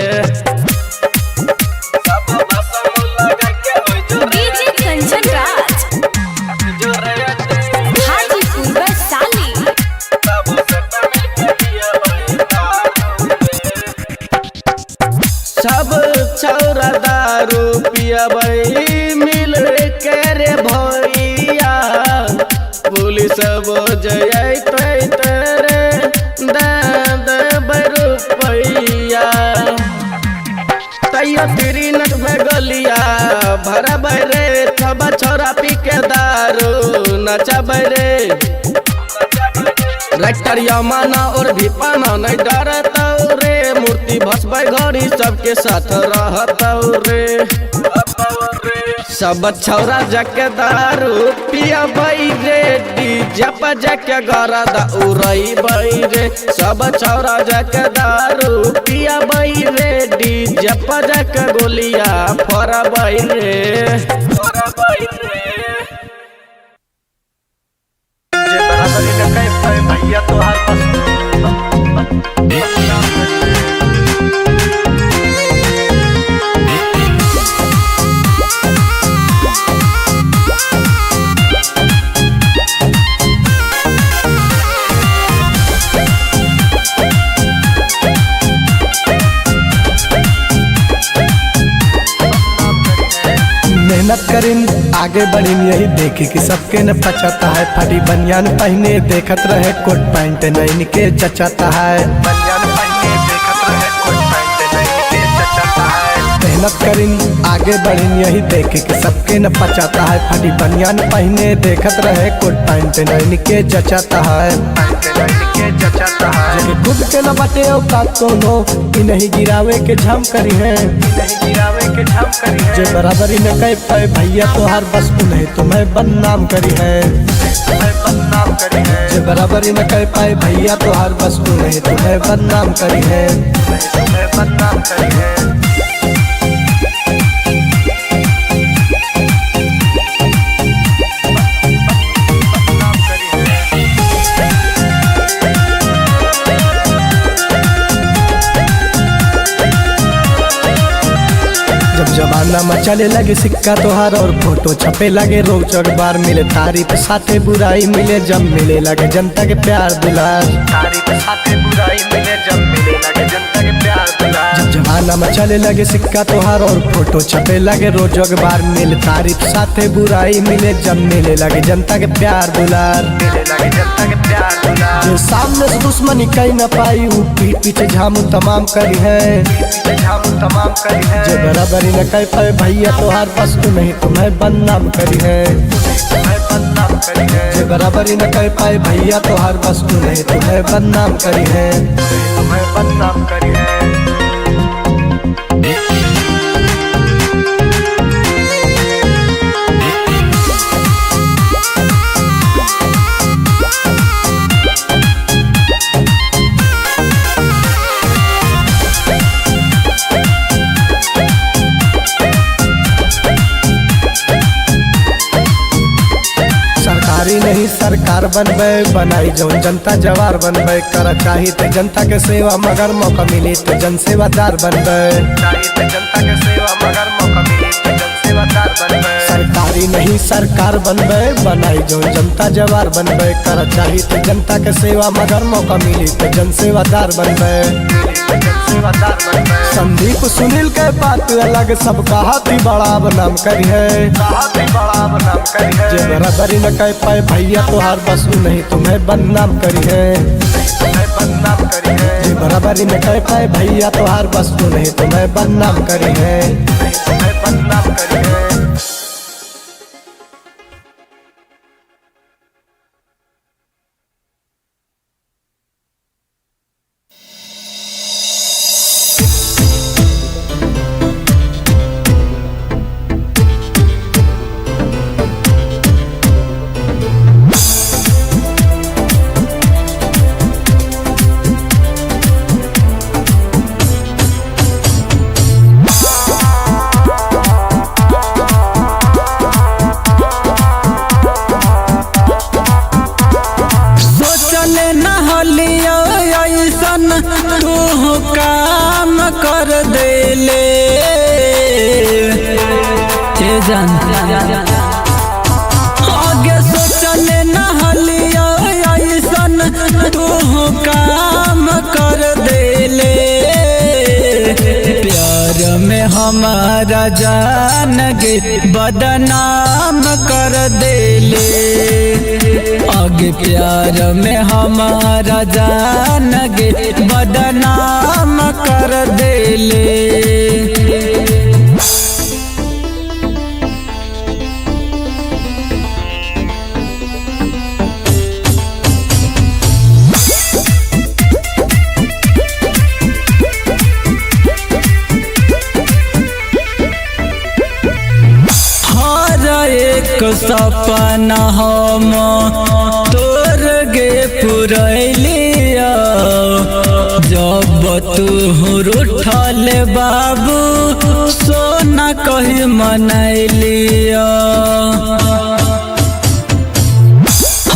S6: डीजे कंचन राज, हाजीपुर वैशाली।
S10: सब छौरा दारू पियबै मिल के रे भैया। पुलिस बोझैतै तेरे रुपैया। तैयो तेरी नट में गलिया भरबै रे, सब छौरा पी के दारू नचबै रे ट्रैक्टर यमाना और भी पाना नहीं डरतौ रे मूर्ति भसबै घड़ी सबके साथ रहतौ रे सब छौरा जके दारू पियबै रे डीजे पर जके गरदा उड़ैबै रे सब छौरा जके दारू पियबै रे डीजे पर जके गोलियां फोड़बै रे
S11: भैया तोहार मेहनत करीन आगे बढ़ीन यही देखी कि सबके न पचाता है फटी बनियान पहने देखत रहे कोट पैंट नहीं के चचाता है बनियान पहने देखत रहे कोट पैंट नहीं के चचाता है मेहनत करीन आगे बढ़ीन यही देखी कि सबके न पचाता है फटी बनियान पहने देखत रहे कोट पैंट नहीं के चचाता है खुद के न बटे औकात कोनो कि नहीं गिरावे के झम करी है जे बराबरी न कह पाए भैया तोहार बस नहीं तुम्हें बदनाम करी है जे बराबरी न कह पाए भैया तोहार बस नहीं तुम्हें बदनाम करी है जब जमाना में चले लगे सिक्का तोहार और फोटो छपे लगे रोज अखबार मिले तारीफ साथे बुराई मिले जब मिले लगे जनता के प्यार दुलार तारीफ साथे बुराई मिले जब मिले लगे जनता के प्यार दुलार जब जमाना में चले लगे सिक्का तोहार और फोटो छपे लगे रोज अखबार मिले तारीफ साथे बुराई मिले जब मिले लगे जनता के प्यार दुलार मिले लगे जनता के प्यार दुलार जो सामने से दुश्मनी कहीं न पाई वो पीठ पीछे झामू तमाम करी है जो बराबरी न कह पाए भैया तोहार बस नहीं तुम्हें बदनाम करी है जो बराबरी न कह पाए भैया तोहार बस नहीं तुम्हें बदनाम करी है नहीं सरकार बनबे बनाई जो जनता जवार बनबे कर चाही तो जनता के सेवा मगर मौका मिली तो जन सेवादार बनबे सरकारी नहीं सरकार बनबे बनाई जो जनता जवार बनबे कर चाही तो जनता के सेवा मगर मौका मिली तो जन सेवादार बनबे संदीप सुनील के बात अलग सबका हाथी बड़ा बनाम करी है जे बराबरी न कह पाए भैया तोहार बस नहीं तुम्हें बदनाम करी है जे बराबरी न कह पाए भैया तोहार बस नहीं तुम्हें बदनाम करी है
S12: तू काम कर देले जान आगे सोचले न हलिया ऐसन तू काम कर देले प्यार में हमारा जान गे बदनाम कर देले आगे प्यार में हमारा जान गे बदनाम कर देले सपना हम तोर गे पुरैलिया जब तू उठल बाबू सोना कही मनैलिया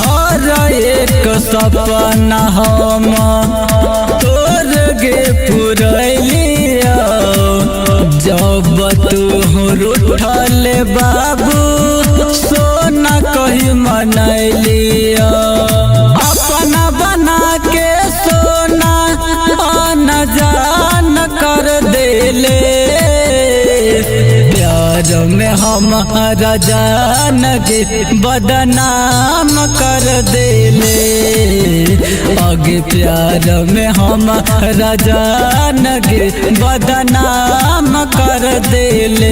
S12: हर एक सपना हम तोर गे पुरैलिया जब तू उठल बाबू सोना कही मनैलिया अपना बना के सोना आना जान कर देले प्यार में हमारा जान गे बदनाम कर देले आगे प्यार में हमारा जान गे बदनाम कर देले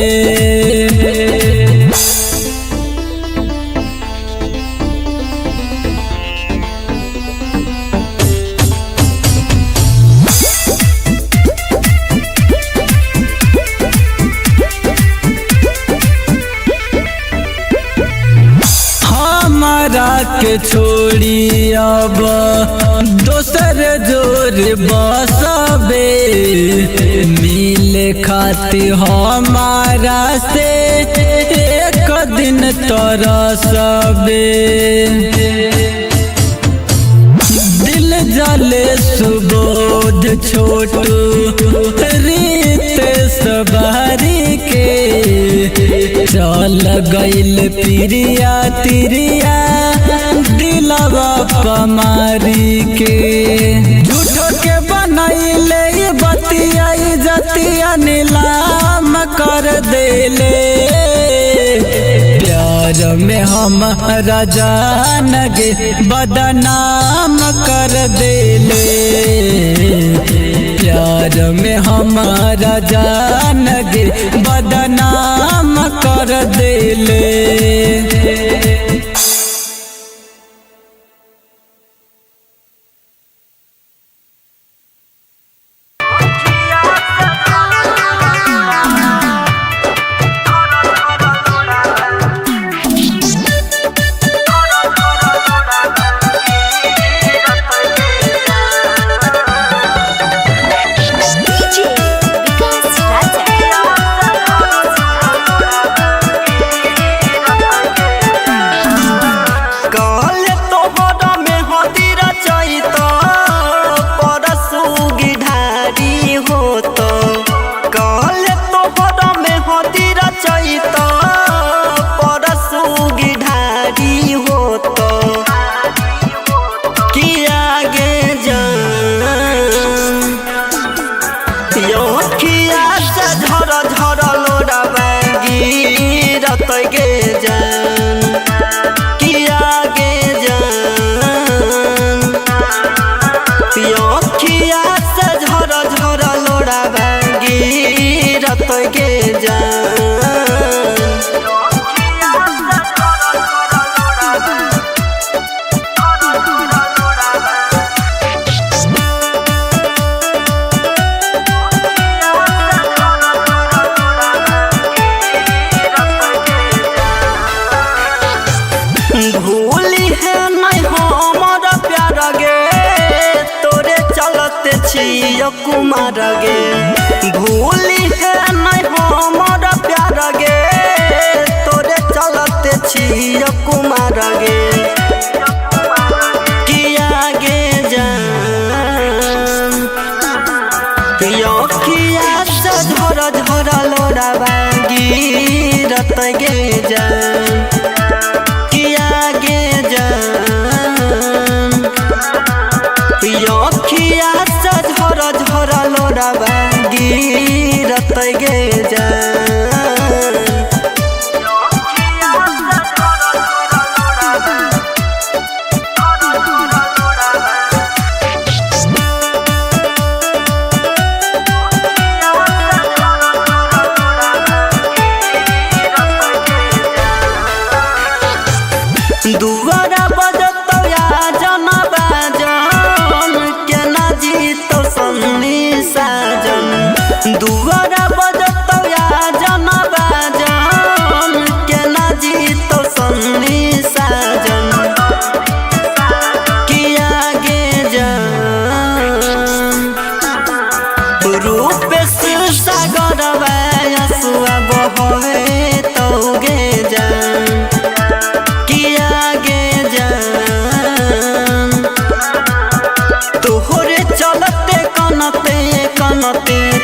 S12: के छोड़ी अब दोसर जोर बसबे मिले खाती हमारा से एक दिन तरसबे दिल जले सुबोध छोटू रीत सवारी के चल गइल प्रिया तिरिया दिलवा पमारी के झूठो के बनैले बतिया जतिया नीलाम कर देले प्यार में हमारा जान गे बदनाम कर देले प्यार में हमारा जान गे बदनाम कर देले
S7: कुमार गे भूली है नहीं हमर प्यार गे तोरे चलते छिय कुमार गे किया गे जान किया से झर झर लोराबा गिरत गे जान किया गे जान किया से झर झर लोराबा गिरत गे जान दुआरा बजतो या जना बाजन के ना जीतो सन्नी साजन दुआरा बजतो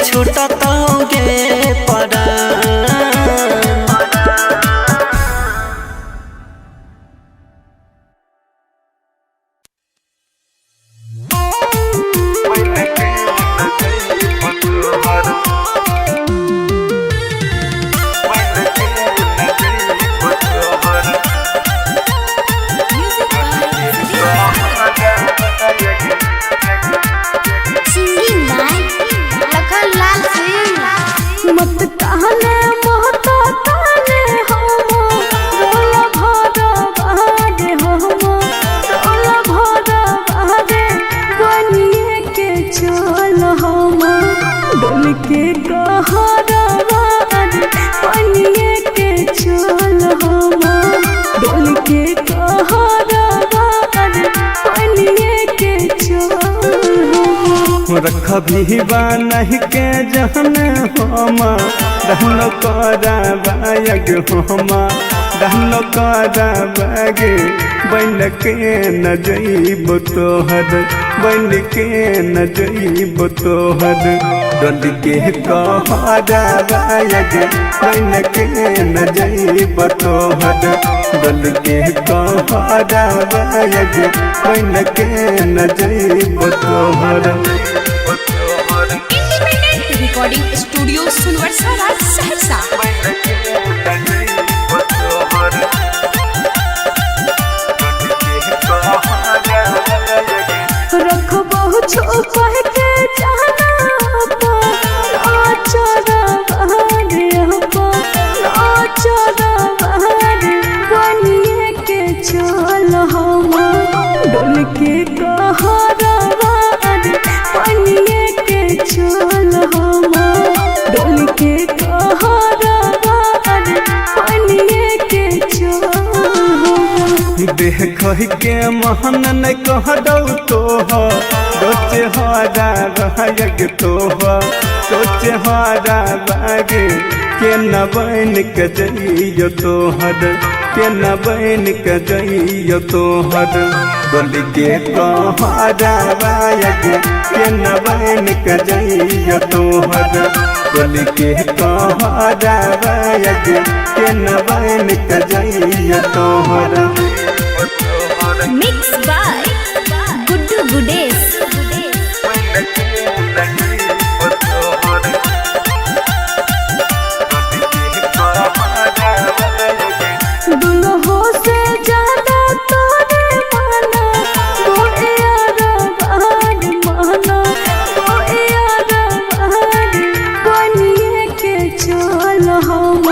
S7: छूटतौगे परान।
S2: मत कहने मोहता कहने होमो रोला भरा बहागे होमो रोला भरा बहागे बनिए के चल होमो डोल के कहरा बार बनिए के चल होमो डोल के कहरा बार बनिए के चल होमो
S1: रख भी नहीं के जहन होमा रहनो करा बायग होमा रहनो करा बागे बन के न जइब तोहर बन के न जइब तोहर डोल के कहरा बायग बन के न जइब तोहर डोल के कहरा बायग बन के न जइब तोहर।
S6: रिकॉर्डिंग स्टूडियो सुनवर्सा राज सहरसा।
S2: रखबो छुपा के जाना पा आचरा बहारे पा आचरा बहारे बनिए के चल हम डोल के कहरा बार बनिए के चल हम डोल के कहरा बार बनिए के चल
S1: देख के महन न कह दौ तोह सोचे हरा बाग तोह सोचे हरा बागे के न बन के जइयो तोहर के न बन के जइयो तोहर डोल के कहरा बाग के न बन के जइयो तोहर डोल के कहरा बाग के न बन के जइयो तोहर।
S6: Mix by Guddu Gudes.
S2: दुल्हो से ज्यादा तोरे माना बोए यारा बहार माना बोए यारा बहार बनिए के चल हम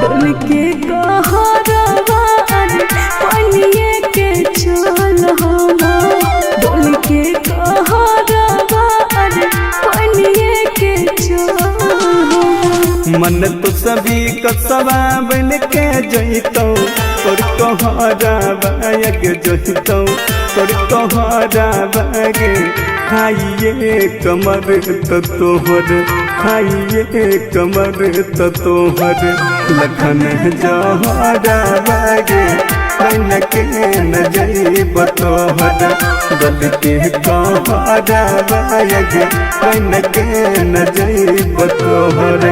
S2: डोल के कहरा बार बनिए के चल हम डोल के कहरा बार बनिए के चल
S1: मन तो सभी कसवा बन के जइतौ तोर कहरा बाग जइतौ तोर कहरा बागे खाइए कमर तो तोहर खाइए कमर तो तोहर लखन जहरा बागे बन के न जइब तोहर डोल के कहरा बाग बन के न जइब तोहर।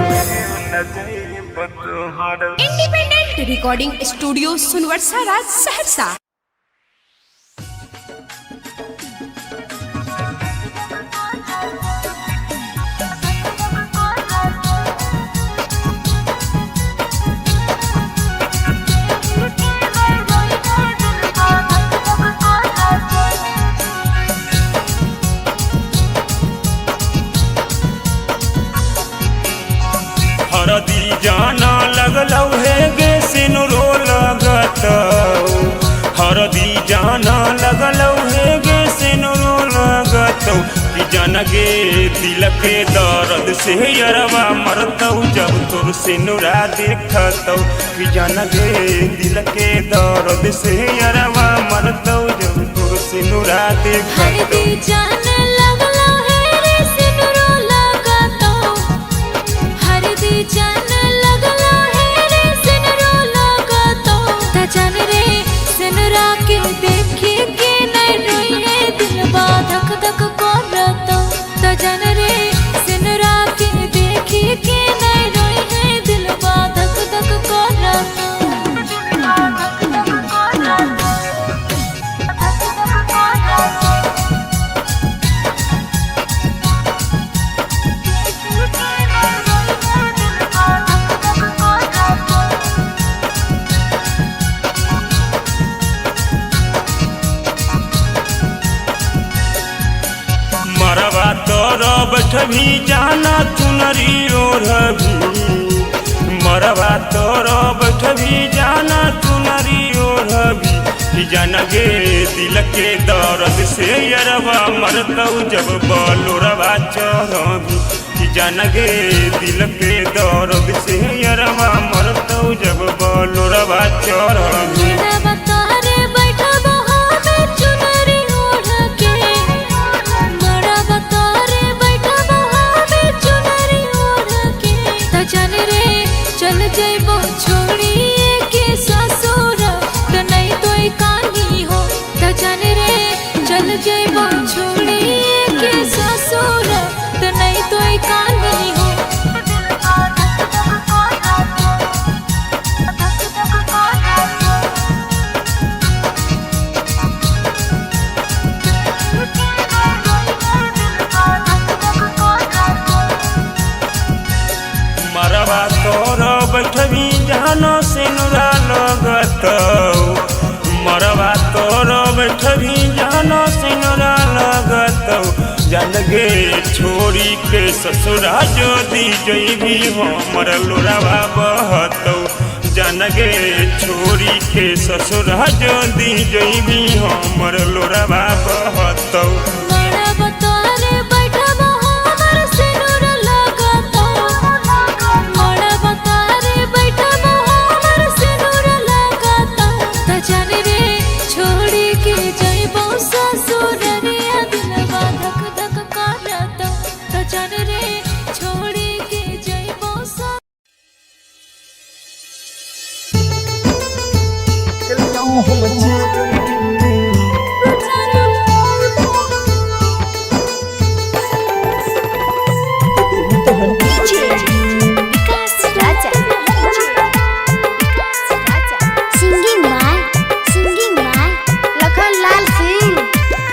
S6: इंडिपेंडेंट रिकॉर्डिंग स्टूडियो सुनवर्सा राज सहरसा।
S13: हरदी जाना लगलौ हे गे सिनुरो लगतौ हरदी जाना लगलौ हे गे सिनुरो लगतौ कि जान गे दिल के दर्द से यरवा मरतौ जब तोर सिनुरा देखतौ कि जान गे दिल के दर्द से यरवा मरतौ जब तोर सिनुरा देखतौ।
S2: जान लगला है रे सिनुरो लगतो त जान रे सिनुरा के देखी के नहीं रोई है दिल बा धक धक करतो त जान रे सिनुरा के
S13: बैठबी जाना चुनरी ओढ़बी मरवा तोर बैठबी जाना चुनरी ओढ़बी कि जानगे दिल के दर्द से यरवा मरतौ जब बलोरवा चढ़बी कि जानगे दिल के दर्द से यरवा मरतौ जब बलोरवा चढ़बी
S2: चल जइबो छोड़िए के ससुर तो नहीं तो कानी हो तो जान रे चल जइबो छोड़िए के ससुर तो नहीं तो कानी हो
S13: मरवा तोर बैठबी जानो सिनुरा लगतौ मरवा तोर बैठबी जानो सिनुरा लगतौ जानगे छोड़ी के ससुरा जोदी जइबी हमर लोरावा बहतौ जानगे छोड़ी के ससुरा जोदी जइबी हमर लोरावा बहतौ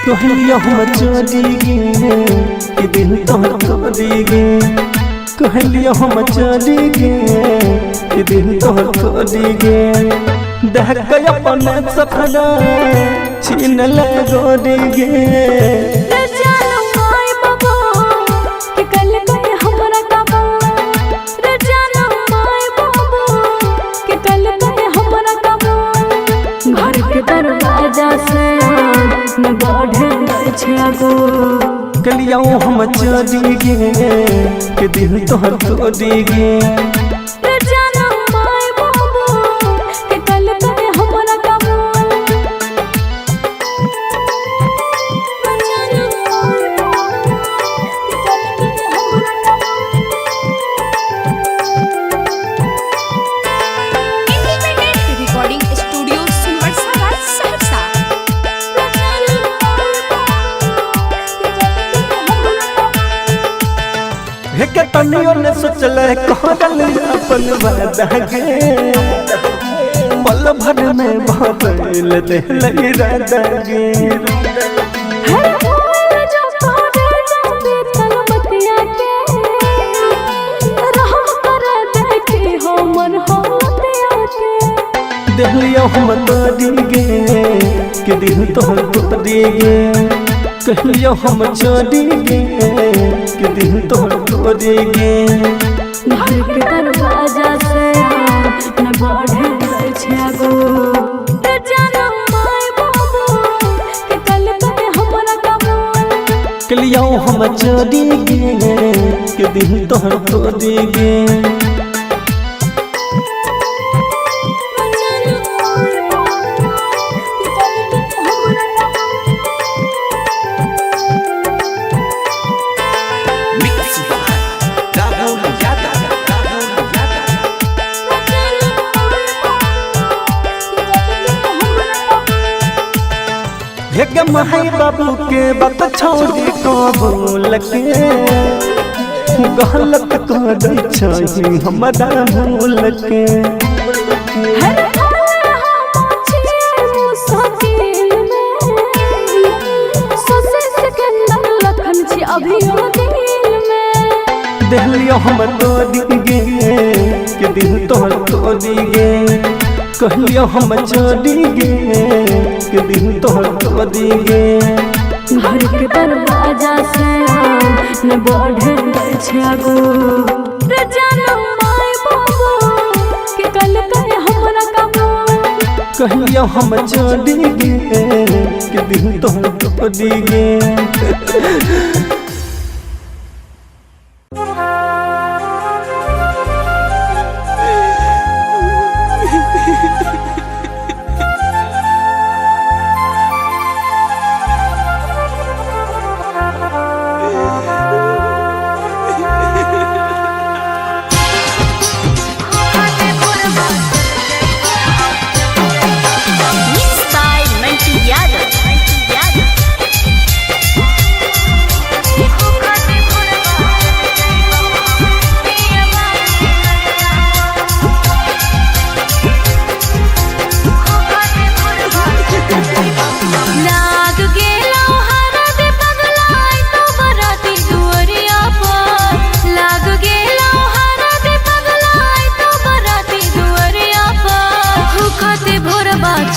S1: कहलियो हम चली गे कि दिल तोहर तोड़ी गे कहलियो हम चली गे कि दिल तोहर तोड़ी गे देख के अपने सफरा छीन ले गोरी गे कलिया हम चली गे कि दिल तोहर तोड़ी गे के तनियो ने सोचल कहल अपन वादा गे पल भर में बदल दे राधा गे देहलियो हम तोड़ी गे कि दिल तोहर तोड़ी गे कहलियो हम चली गे कि दिल तोहर तोड़ी गे
S2: घर के दरवाजा से न बढ़े छै गो जानो माय बाबू कि कल कते हमरा कबूल
S1: कलियो हम चली गे कि दिल तोहर तोड़ी गे माई बाबू के बात छोड़ी कबूल के गलत कर छी हमरा भूल के देहलियो हम तोड़ी गे कि दिल तोहर तोड़ी गे कहलियो हम चली गे कि दिल तोहर तोड़ी गे
S2: घर के दरवाजा से न बढ़े छै आगू रे जानम माय बाबू के कल कहे हमरा काबू
S1: कहियो हम चली गे कि दिल तोहर टूटी गे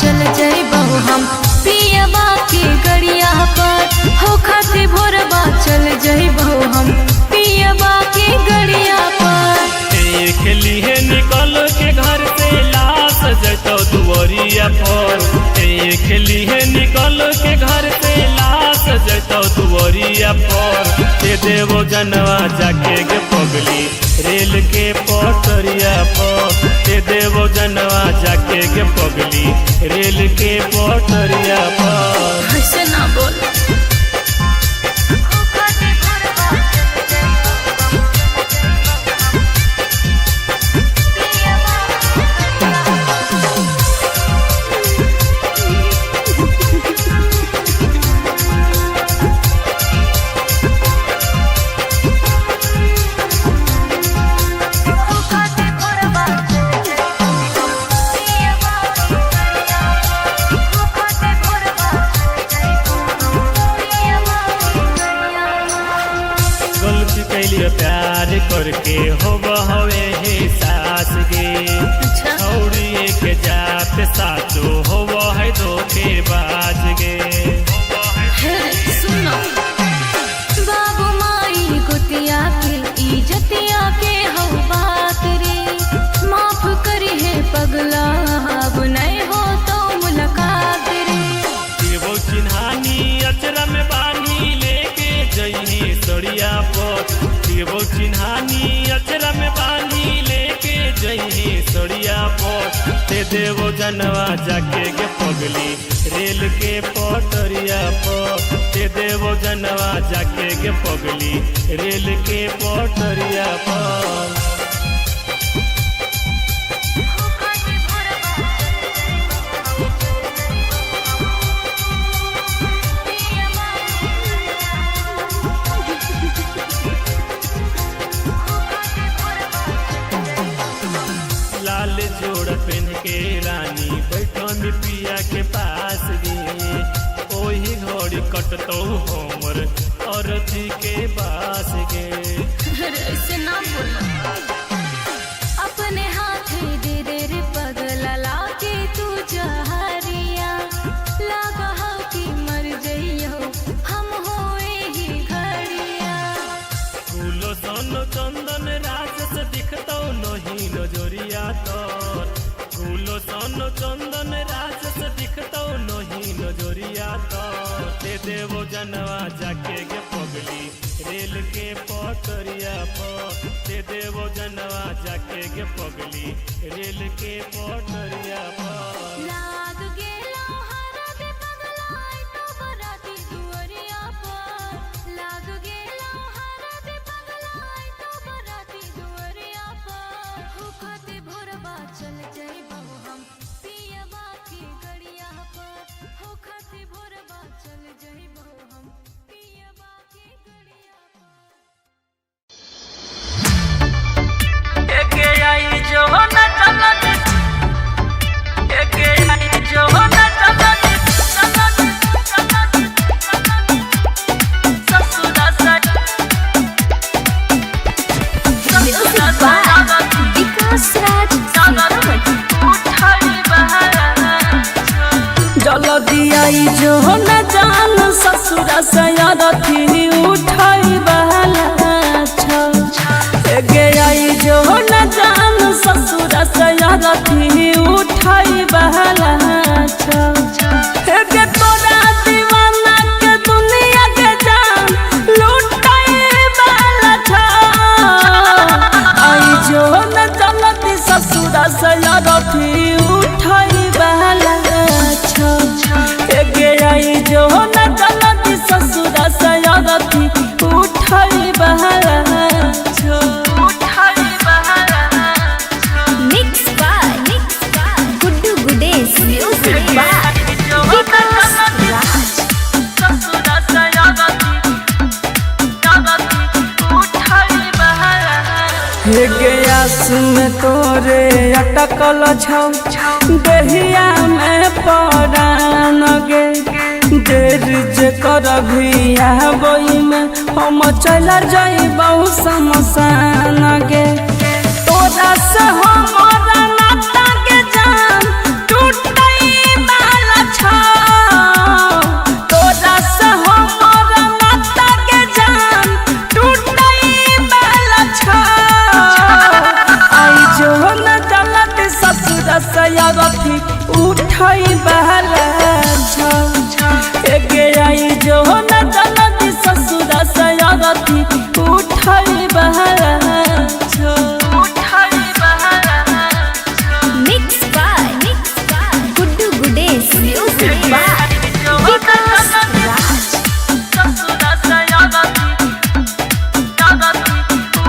S2: चल जइबहु हम पियबा के गड़िया पर हो खाते भोरबा चल जइबहु हम पियबा के गड़िया पर
S3: देख लिए निकल के घर से लाश जतो दुआरिया पर देख लिए निकल के घर से लाश जतो दुआरिया पर दे देवो जनवा जाके गे पगली रेल के पटरिया पर दे देवो जनवा जाके गे पगली रेल के पटरिया पर
S2: ऐसे ना बोल
S3: प्यार करके हो हवे हे सास गे छौड़िए के जात साचो हो है धोखे बाज गे
S2: सुनो बाबू माई गोतिया के इज्जतिया के हो बात रे माफ करी है पगला अब नहीं हो तो मुलाकात रे
S3: वो चिन्हानी अचरा में बानी लेके जइनी सड़िया पर वो चिन्हानी अचरा में बानी लेके जइनी सड़िया पर दे देवो जनवा जाके गे पगली रेल के पटरिया पर दे देवो जनवा जाके गे पगली रेल के पटरिया पर लाल जोड़ पहन के रानी बैठो में पिया के पास गे ओही घड़ी कटतो हमर अरथी के पास गे
S2: ऐसे ना बोला अपने हाथ दे दे रे पगला लाके तू जहरिया लगा हो कि मर जइयो हम होए ही घड़िया
S3: फूलो सोनो चंदन राजस दिखतो नहीं नजरिया तोर फूलो सोनो चंदन राजस दिखतो नहीं नजरिया तोर दे देवो जनवा जाके गे पगली रेल के पटरिया पर दे देवो जनवा जाके गे पगली रेल के पटरिया पर
S2: लाग गेला हरा दे पगलाई तो बराती दुआरिया पर लाग गेला हरा दे पगलाई तो बराती दुआरिया पर हो खाते भोरबा चल जइबहु हम पियबा के गड़िया पर हो खाते भोरबा चल जइबहु हम पियबा के गड़िया पर
S15: एके आई जो न चलत एके आई जो न चलत ससुरा से
S2: विकास राज
S15: उठाई बहार
S2: जल्दी आई जो न जान सस
S16: ससुरा सयारथी उठाई बहला छौ गे आई जो न जान ससुरा सयारथी उठाई बहला छौ गे तोरा दीवाना के दुनिया के जान लुटाई बहला छौ आई जो न जलती ससुरा सयारथी उठाई बहला छौ गे आई जो न जलती ससुरा सयारथी उठाई बहला छौ उठाई बहला
S2: mix by Guddu Gudesh music by Vikas Raj
S16: ससुरा सयारथी उठाई बहला हे गया सुन तोरे अटकल छौ देहिया में परान गे देर जे करभी आबई में हम चल जाइबौ शमशान गे तोरा से हमारा नाता के जान टूटई वाला छौ तोरा से हमारा नाता के जान टूटई वाला छौ आई जो न जलत ससुर सयारथी उठाई बहला छौ गे आई जो न जलत ससुर सयारथी उठाई बहला छौ उठाई बहला
S2: mix by Guddu Gudesh music by Vikas Raj
S16: ससुर सयारथी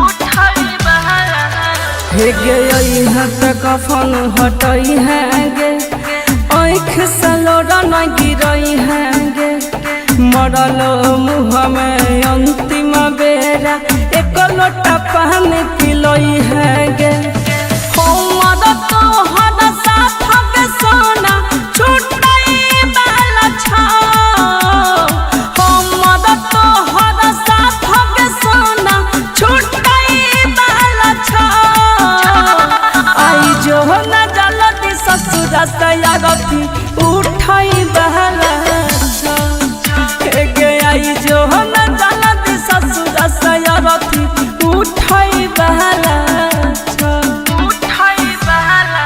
S16: उठाई बहला हे गे हत कफन हटई है गे आँख से लोड़ा न गिरई है गे मरल मुँह में अंतिम बेरा एक लोटा पानी पिलई है गे हमर तोहर साथ के सोना छुटई वाला छौ हमर तोहर साथ के सोना छुटई वाला छौ आई जो न जलती ससुर सयारथी उठाई बहला छौ गे आई जो न जलती ससुर सयारथी उठाई बहला छौ उठाई बहला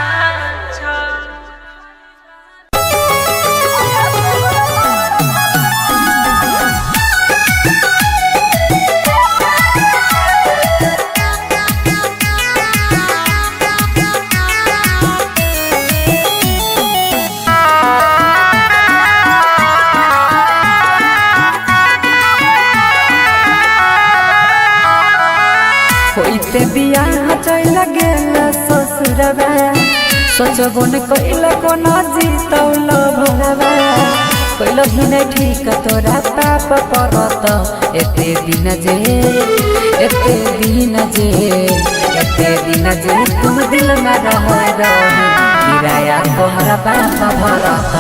S16: छौ
S14: होइते बियाह चल गेल ससुरबा सोचबो न कइल कोना जीतौल भरबा कइल भी नहीं ठीक तोरा पाप परत एते दिन जे तू दिल में रह रही किराया तोहरा पाप भरत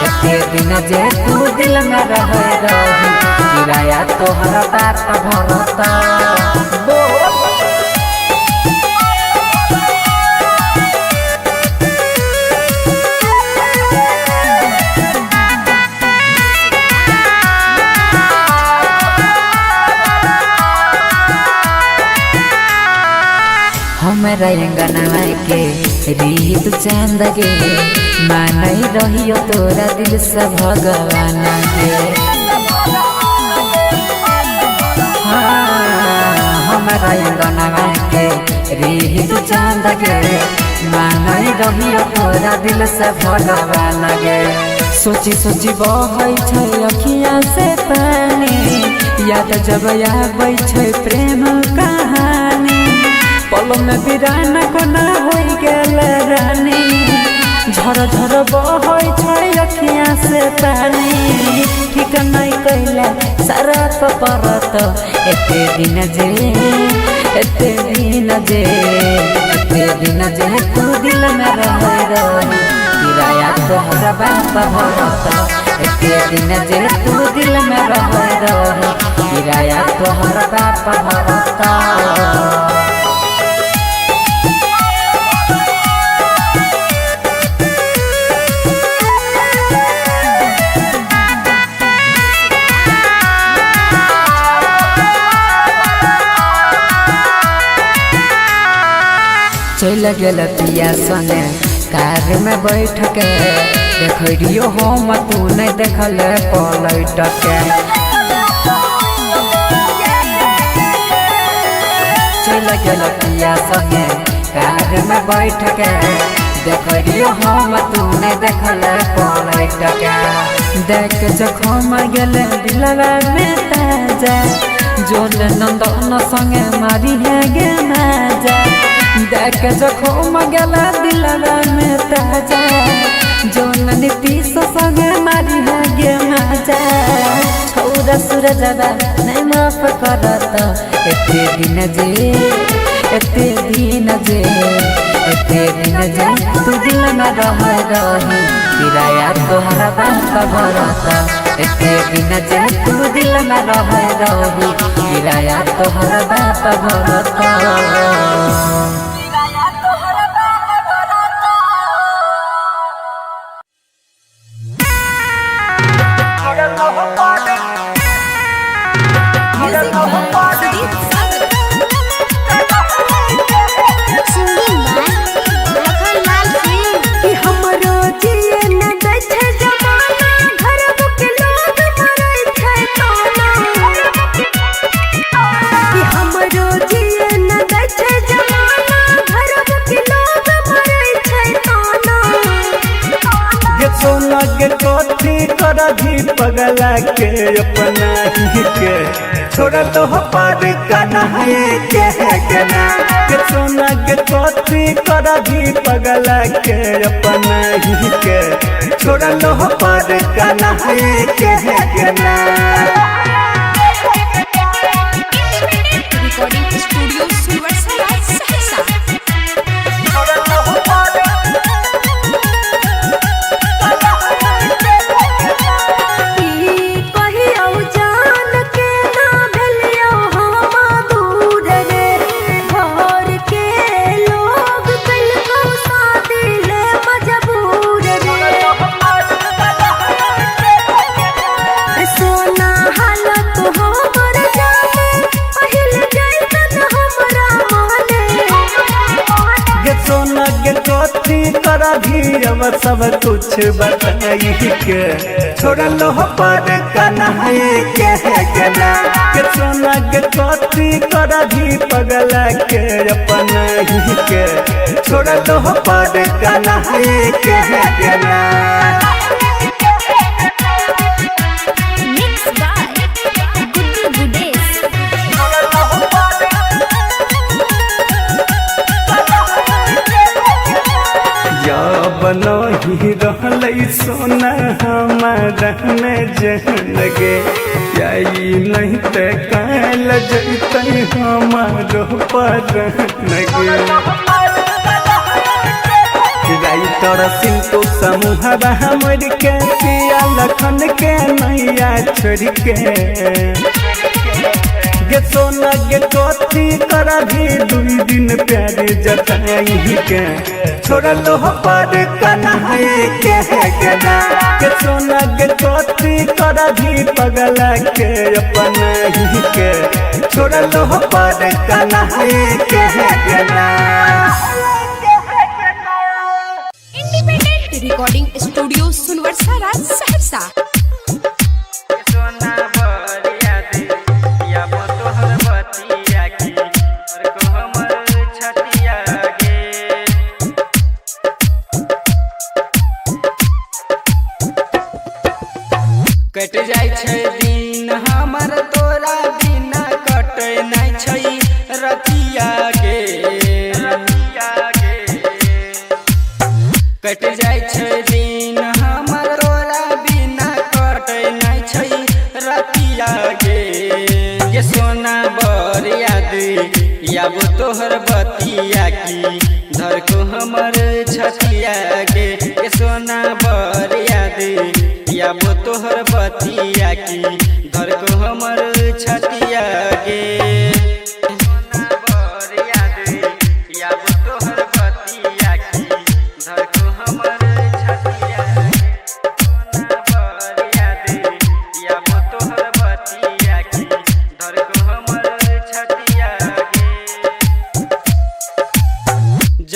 S14: एते दिन जे तू दिल में रह रही किराया तोहरा पाप भरत हमरा अंगना के रीत चांद गे मानई रहियो तोरा दिल से भगवान गे हमरा अंगना के रीत चांद गे मानई रहियो तोरा दिल से भगवान गे सोची सोची बहै छै अखिया से पानी याद जब आबै छै प्रेम कहानी पल में बिराना कोना हो गेल रानी झर झर बहै छै अखिया से पानी ठीक नहीं कैला सारा परत एते दिन जे तू दिल में रह रही किराया तोहरा बाप भरत एते दिन जे तू दिल में रह रही किराया तोहरा बाप भरत चल गेल पिया सने कार में बैठ के देखियो हम तू नहीं देखल पलट के चल गेल पिया सने कार में बैठ के देखियो हम तू नहीं देखल पलट के देख जखम गेल दिलवा में ताजा जोन नंदन संगे मारी है गे माजा देख जखम गेल दिलवा में ताजा जोन नीतीश संगे मारी है गे माजा छौरा सूरजवा नहीं माफ करत एते दिन जे तू दिल में रह रही किराया तोहरा बात भरता एते दिन जे तू दिल में रह रही किराया तोहरा बात भरता
S1: कथी कर भी पगला के अपना ही के छोड़ा तो पार कना है के ना के सोना के कथी कर भी पगला के अपना ही के छोड़ा तो पार कना है के ना
S6: रिकॉर्डिंग स्टूडियो सुनवरसा सहरसा
S1: भी अब सब कुछ बताई के छोड़ा लो पर कना है के ना के सोना के कथी कर भी पगला के अपना ही के छोड़ा लो पर कना है के ना
S6: मिक्स बाय गुड्डू गुडेश
S1: बनही रहलै सोना हमारा में जहन गे जाई नहीं ते काल जैते हमारो पर गे राइटर सिंटू समूह हमर के पिया लखन के नैया छोड़ के गे सोना गे कथी कर भी 2 दिन प्यारे जताई के छोड़ा लो पर कना है के ना के सोना गे कथी कर भी पगला के अपना ही के छोड़ा लो पर कना है के ना
S6: independent recording studio Sunwarsa Saharsa
S4: कट जाय छै दिन हमर तोरा बिना कटे नै छै रतिया गे कट जाय छै दिन हमर तोरा बिना कटे नै छै रतिया गे सोना बर याद तोहर बतिया की धर को हमर छतिया गे सोना बर याद तोहर बतिया की घर को हमर छतिया गे तोहर बतिया की घर को हमर छतिया तोहर बतिया की घर को हमर छतिया गे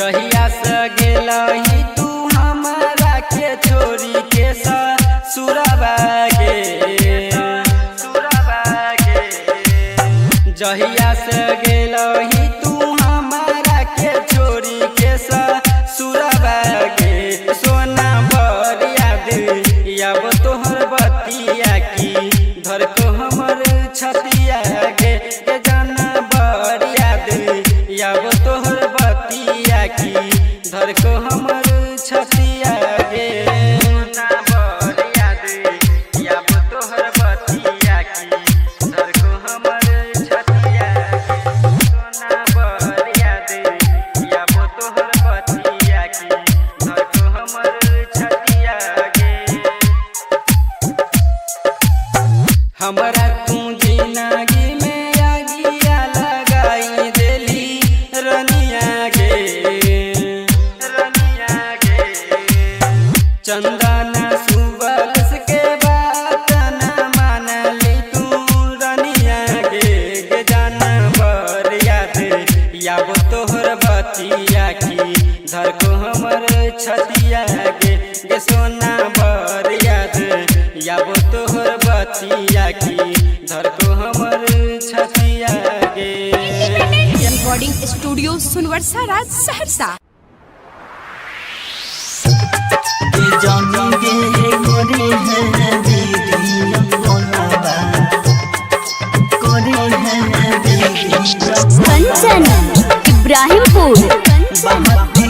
S4: जहिया से गेलही तू हमारा के छोरी के ससुरबा गे जहिया से गेलही तू हमारा के छोरी के ससुरबा गे सोना बर याद याब तोहर बतिया की धर को हमर छतिया गे जाना बर याद याब तोहर बतिया की धर को हमर छतिया गे सोना बर याद याब तोहर बतिया की धर को हमर छतिया गे सोना बर याद याब तोहर बतिया की धर को हमर छतिया गे हमरा तू जिंदगी में आगिया लगाई देली रनिया गे चंदन सुबलस के बात न मानली तू रनिया गे जाना बर याद याब तोहर बतिया की धर को हमर छतिया गे सोना बर याद याब तोहर बतिया की धर को हमर छतिया गे
S6: रिकॉर्डिंग स्टूडियो सुनवरसा राज सहरसा।
S2: कंचन इब्राहिमपुर
S7: बहाती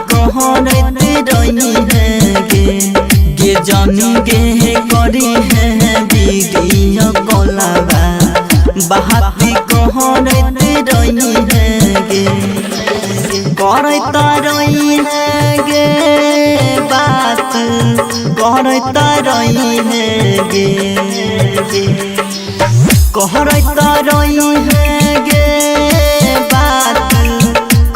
S7: कहरते रही है गे जानी गे करी है वीडियो कॉलवा बहाती कहरते रही है गे करता रही है गे बात करता रही है गे कहरता रही है गे बात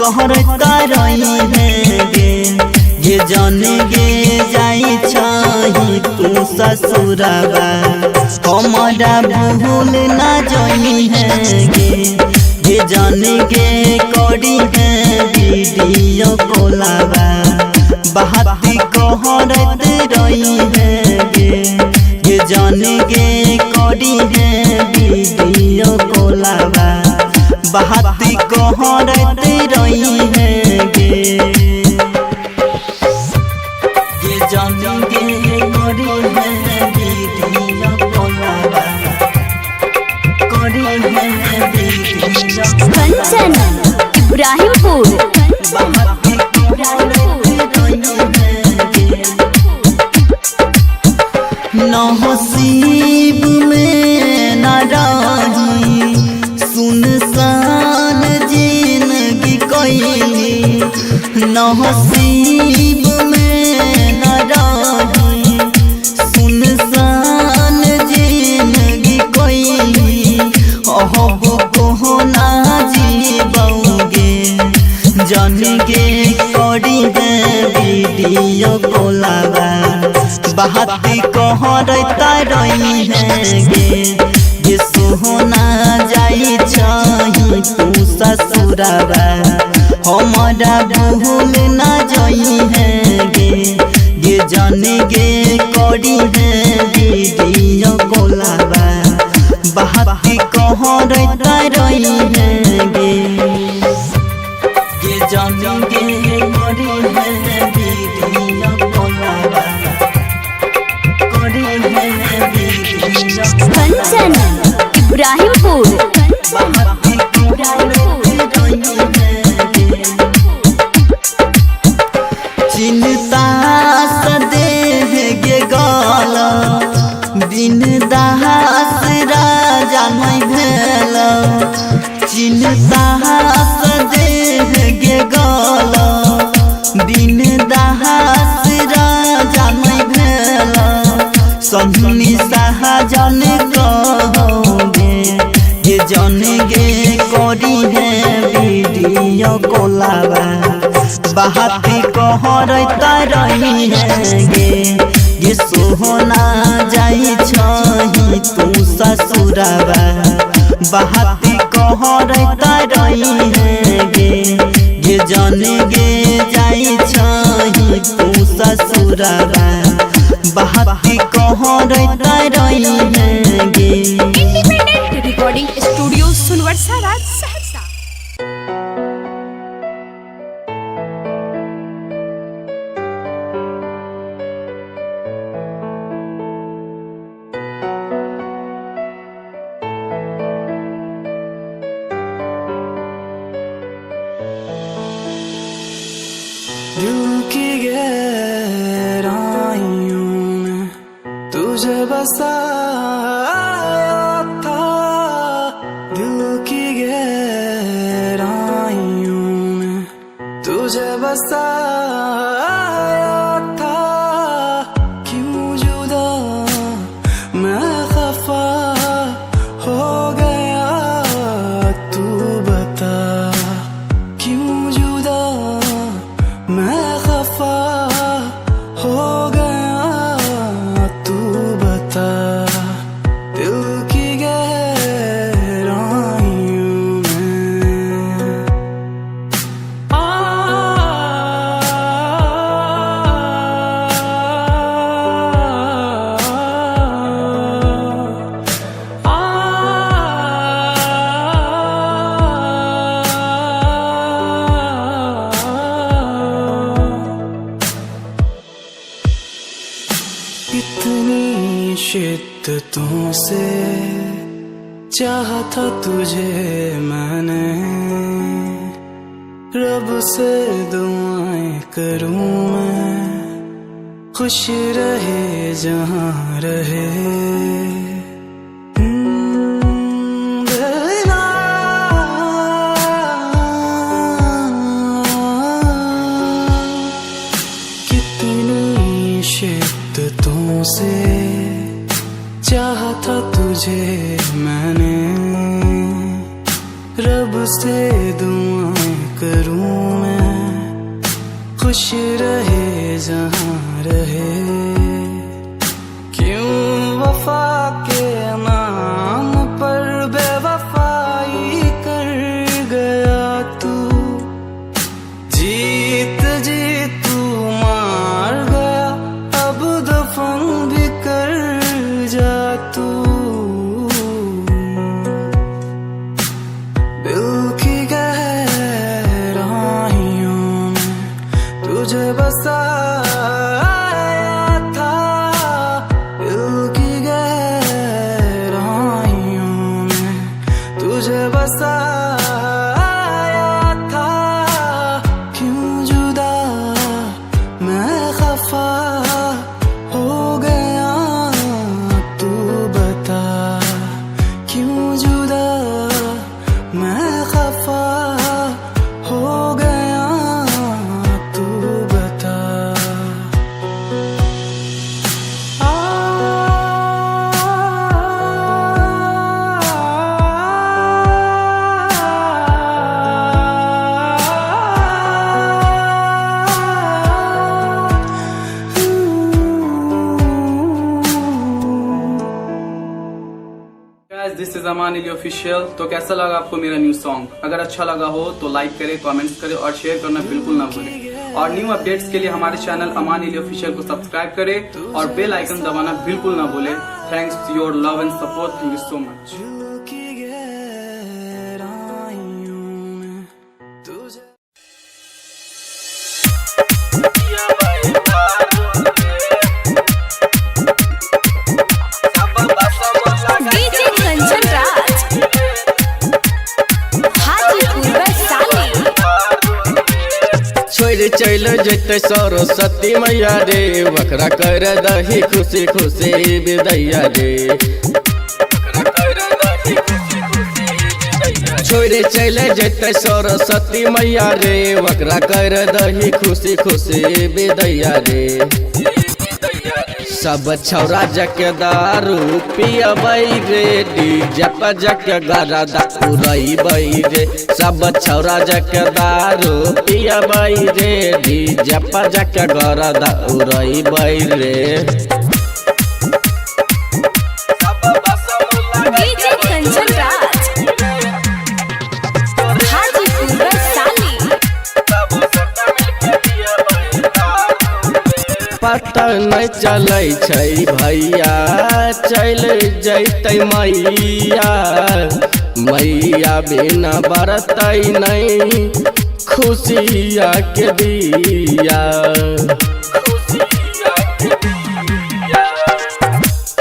S7: कहरता रही है गे जाने गे जाई छही तू ससुरबा हमारा भूल ना जाई है गे जाने गे करी है वीडियो कॉलवा बहाती कहरते रही है गे जाने गे करी है वीडियो कॉलवा बहाती कहरते रही है गे जानी गे करी है वीडियो कॉलवा करी है वीडियो
S2: कंचन इब्राहिमपुर
S7: बहाती कहरते रही है नसीब में न रही सुनसान जिंदगी कोई नसीब में न रही सुनसान जिंदगी कोई अब को ना जीबोगे जान गे करी है वीडियो कॉलवा बहाती कहरता रही है गे सोहना जाई छही तू ससुरबा हमारा भूल ना जाई है गे जाने गे करी है वीडियो कॉलवा बहाती कहरता रही है गे जाने गे करी है वीडियो कॉलवा करी है वीडियो
S2: कंचन इब्राहिमपुर
S7: बहाती कहरते रही है चिंता सदेह गे गाला बिन दास राजा नहीं भेल चिंता सदेह गे गाला बिन दास राजा नहीं भेल सन्नी सहजन कहोगे जन गे करी है वीडियो कॉलवा बहाती कहरता रही है गे सोहना जाई छही तू ससुराबा बहाती कहरता रही है गे जाने गे जाई छही तू ससुराबा बहाती कहरता रही है गे।
S6: इंडिपेंडेंट रिकॉर्डिंग स्टूडियो सुनवर्सा राज सहरसा।
S8: दिल की गहराइयों में तुझे बसाया था, दिल की गहराइयों में तुझे बसाया था। क्यों जुदा मैं खफा हो गया तू बता, क्यों जुदा मैं खफा हो गया तू बता। दिल की गहराइयों में इतनी शिद्दतों से चाहा था तुझे मैंने, रब से दुआएं करूं मैं खुश रहे जहां रहे। कितनी शिद्दतों से चाहा था तुझे मैंने, रब से दुआएं करूं मैं खुश रहे जहां रहे। क्यों वफा के नाम पर बेवफाई कर गया तू, जीत जी तू मार गया अब दफन भी कर जा तू। दिल की गहराइयों में तुझे बसाया था, दिल की गहराइयों में तुझे बसाया था। क्यों जुदा मैं खफा हो गया तू बता, क्यों जुदा मैं खफा हो गया तू बता।
S9: दिस इज अमान अली ऑफिशियल। तो कैसा लगा आपको मेरा न्यू सॉन्ग? अगर अच्छा लगा हो तो लाइक करें, कमेंट्स करें और शेयर करना बिल्कुल ना भूलें। और न्यू अपडेट्स के लिए हमारे चैनल अमान अली ऑफिशियल को सब्सक्राइब करें और बेल आइकन दबाना बिल्कुल ना भूलें। Thanks to your love and support. Thank you so much.
S6: DJ Kanchan Raj Hajipur Vaishali.
S10: छोड़ चल जते सरस्वती मैया रे, वकरा कर दही खुशी खुशी विदैया रे। छोड़ चल जते सरस्वती मैया रे, वकरा कर दही खुशी खुशी विदैया रे। सब छौरा जके दारू पियबै रे डीजे पर जके गरदा उड़ैबै रे सब छौरा जके दारू पियबै रे डीजे पर जके गरदा उड़ैबै रे
S6: डीजे कंचन राज हाजीपुर वैशाली
S10: पता नहीं चलै छै भैया चल जैतै मैया मैया बिना बरतै नहीं खुशिया के दिया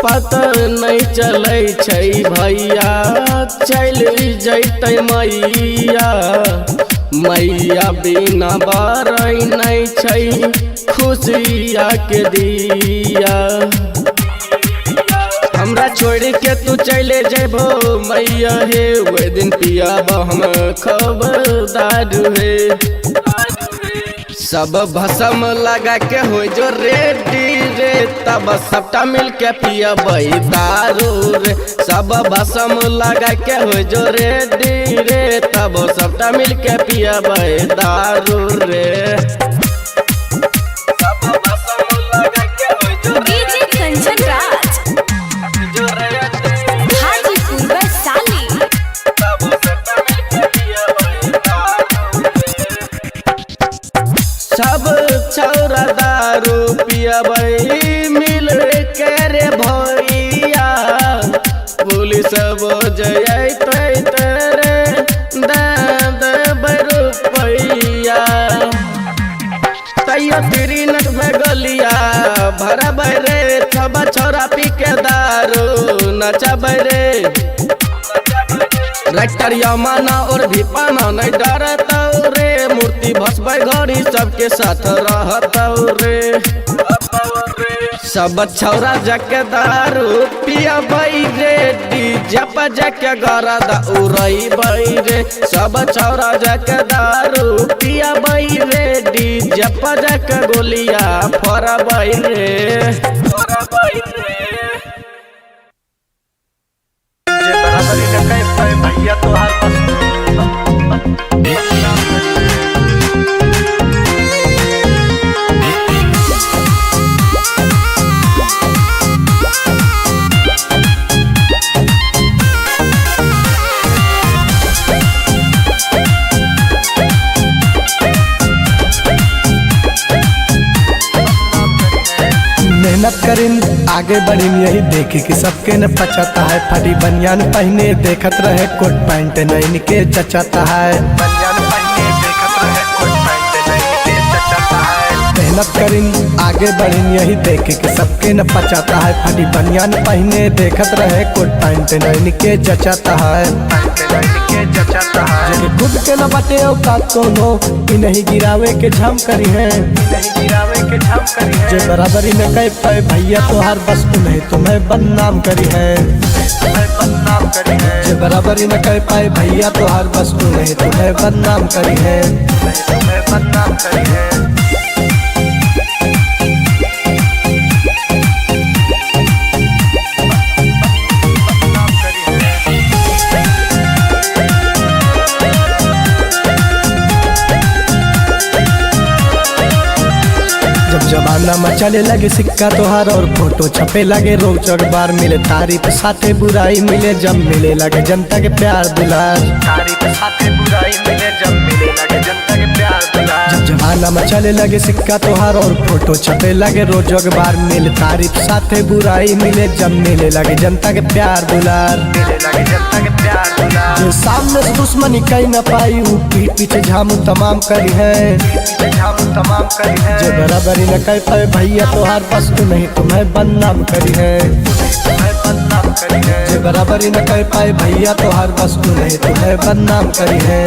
S10: पता नहीं चलै छै भैया चल जैतै मैया मैया बिना बारै नहीं छै खुशिया के दिया हमरा छोड़ के तू चले जेबो मैया हे वो दिन पियाबा हम खबरदार हे सब भसम लगा के हो जो रेडी रे तब सबटा मिल के पियबै दारू रे सब भसम लगा के हो जो रेडी रे तब सबटा मिल के पियबै दारू रे
S6: डीजे कंचन राज हाजीपुर वैशाली
S10: सब छौरा दारू पियबै मिल के रे भैया पुलिस बजैतै तेरे दे रुपैया तैयो तेरी नट में गलिया भरबै रे सब छौरा पी के दारू नचबै रे रैक्टर यमाना और भी पाना नहीं डरतौ रे मूर्ति भसबै घड़ी सबके साथ रहतौ रे सब छौरा जके दारू पियबै रे डीजे पर जके गरदा उड़ैबै रे सब छौरा जके दारू पियबै रे डीजे पर जके गोलिया फोड़बै रे
S11: भैया तो हर मेहनत करीन आगे बढ़ीन यही देखी कि सबके न पचाता है फटी बनियान पहने देखत रहे कोट पैंट नहीं के चचाता है बनियान पहने देखत रहे कोट पैंट नहीं के चचाता है मेहनत करीन आगे बढ़ीन यही देखी कि सबके न पचाता है फटी बनियान पहने देखत रहे कोट पैंट नहीं के चचाता है खुद के न बटे औकात कोनो इ नहीं गिरावे के झम करी है जे बराबरी में कह पाए भैया तो हर बस उन्हें तुम्हें बदनाम करी है जे बराबरी में कह पाए भैया तो हर बस उन्हें तुम्हें बदनाम करी है जब जमाना में चले लगे सिक्का तोहार और फोटो छपे लगे रोज अखबार मिले तारीफ साथे बुराई मिले जब मिले लगे जनता के प्यार दुलार तारीफ साथे बुराई मिले जब मिले लगे जनता के प्यार दुलार जब जमाना में चले लगे सिक्का तोहार और फोटो छपे लगे रोज अखबार मिले तारीफ साथे बुराई मिले जब मिले लगे जनता के प्यार दुलार मिले लगे जनता के प्यार दुलार जो सामने से दुश्मनी कहीं न पाई वो पीठ पीछे झामू तमाम करी है जो बराबरी न कह पाए भैया तो हर बस तू नहीं तुम्हें बदनाम करी है जो बराबरी न कह पाए भैया तो हर बस तू नहीं तुम्हें बदनाम करी है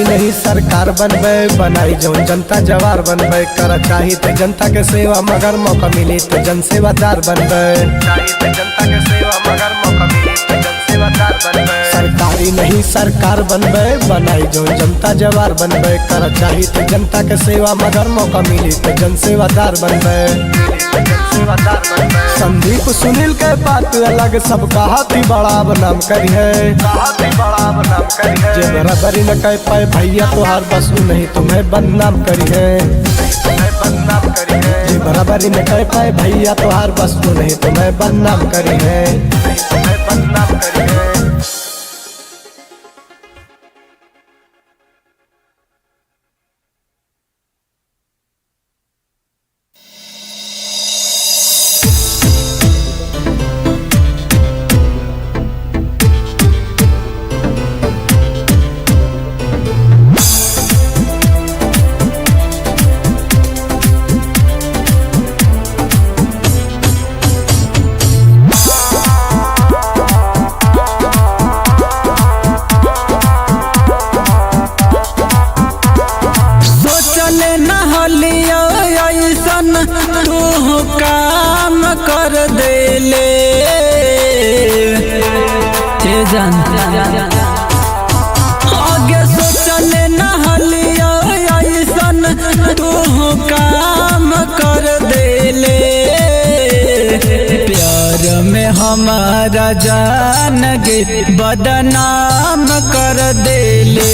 S11: नहीं सरकार बनबे बनाई जौन जनता जवार बनबे कर चाही तो जनता के सेवा मगर मौका मिली तो जन सेवादार बनबे जनता के सेवा मगर मौका मिली तो जन सेवादार बनबे सरकारी नहीं सरकार बनबे बनाई जौन जनता जवार बनबे कर चाही तो जनता के सेवा मगर मौका मिली तो जन सेवादार बनबे संदीप सुनील के बात अलग सबका हाथी बड़ा बनाम करी है जे बराबरी न कह पाए भैया तुहार बस नहीं तुम्हें बदनाम करी है जे बराबरी न कह पाए भैया तुहार बस नहीं तुम्हें बदनाम करी है
S12: काम कर देले आगे सोचले नहलिया ऐसन तू काम कर देले प्यार में हमारा जान गे बदनाम कर देले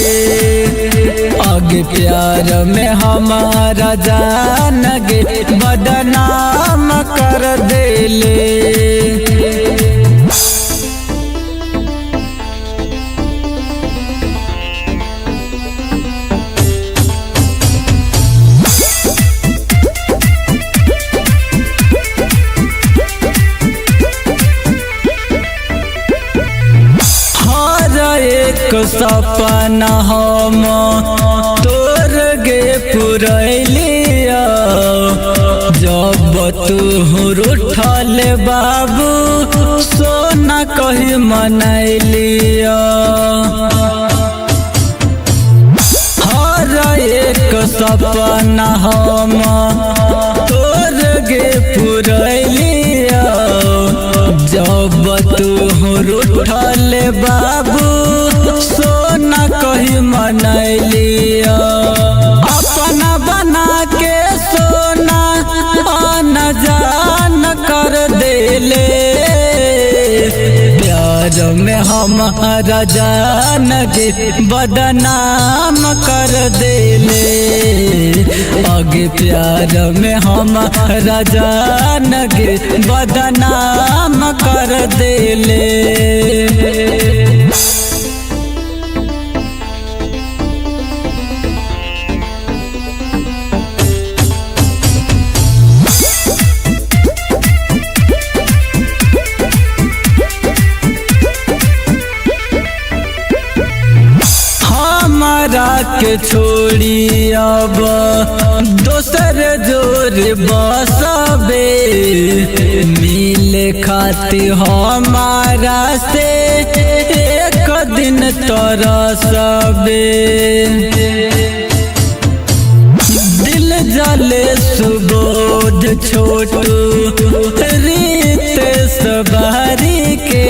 S12: आगे प्यार में हमारा जान गे बदनाम कर देले एक सपना हम तोर गे पुरैलिया जब तू रूठल बाबू सोना कही मनैलिया हर एक सपना हम तोर गे पुरैलिया जब तू रूठल बाबू सोना कही मनैलिया अपना बना के सोना आना जान कर देले प्यार में हमारा जान गे बदनाम कर देले आगे प्यार में हमारा जान गे बदनाम कर देले के छोड़ी अब दोसर जोर बसबे मिले खातिर हमारा से एक दिन तरसबे दिल जले सुबोध छोटू रीत सवारी के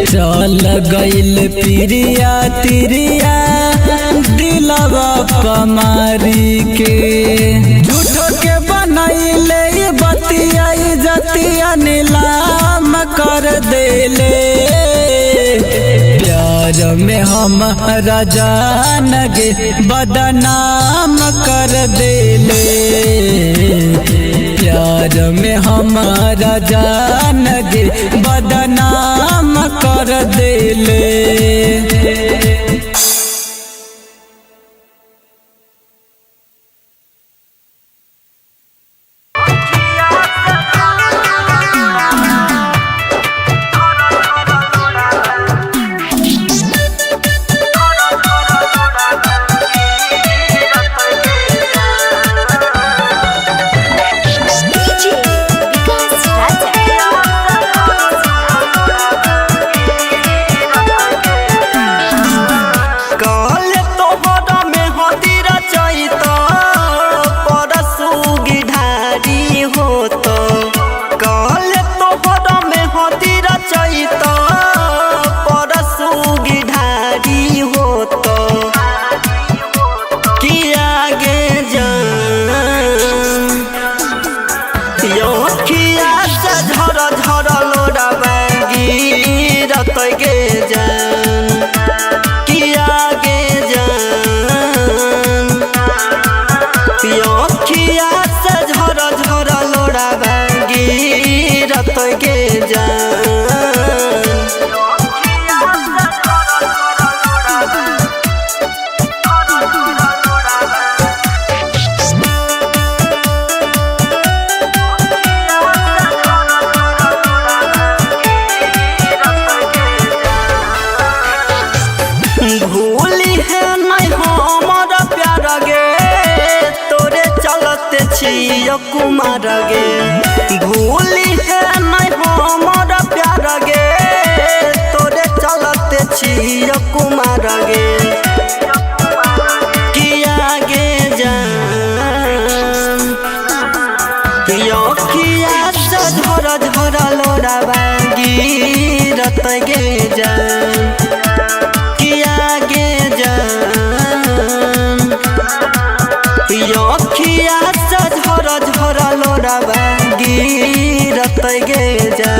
S12: चल गइल पिरिया तिरिया दिलवा पमारी के झूठो के बनैले बतिया जतिया नीलाम कर देले प्यार में हमारा जान गे बदनाम कर देले प्यार में हमारा जान गे बदनाम कर देले
S7: गे जान भूली है नहीं हमर प्यार गे तोरे चलते छियो कुमार गे भूली है नहीं हमर प्यार गे तोरे चलते छियो कुमार गे किया गे जान किया से झर झर लोरावा गिरत गे जान अखिया से झर झर लोरावा गिरत गे जा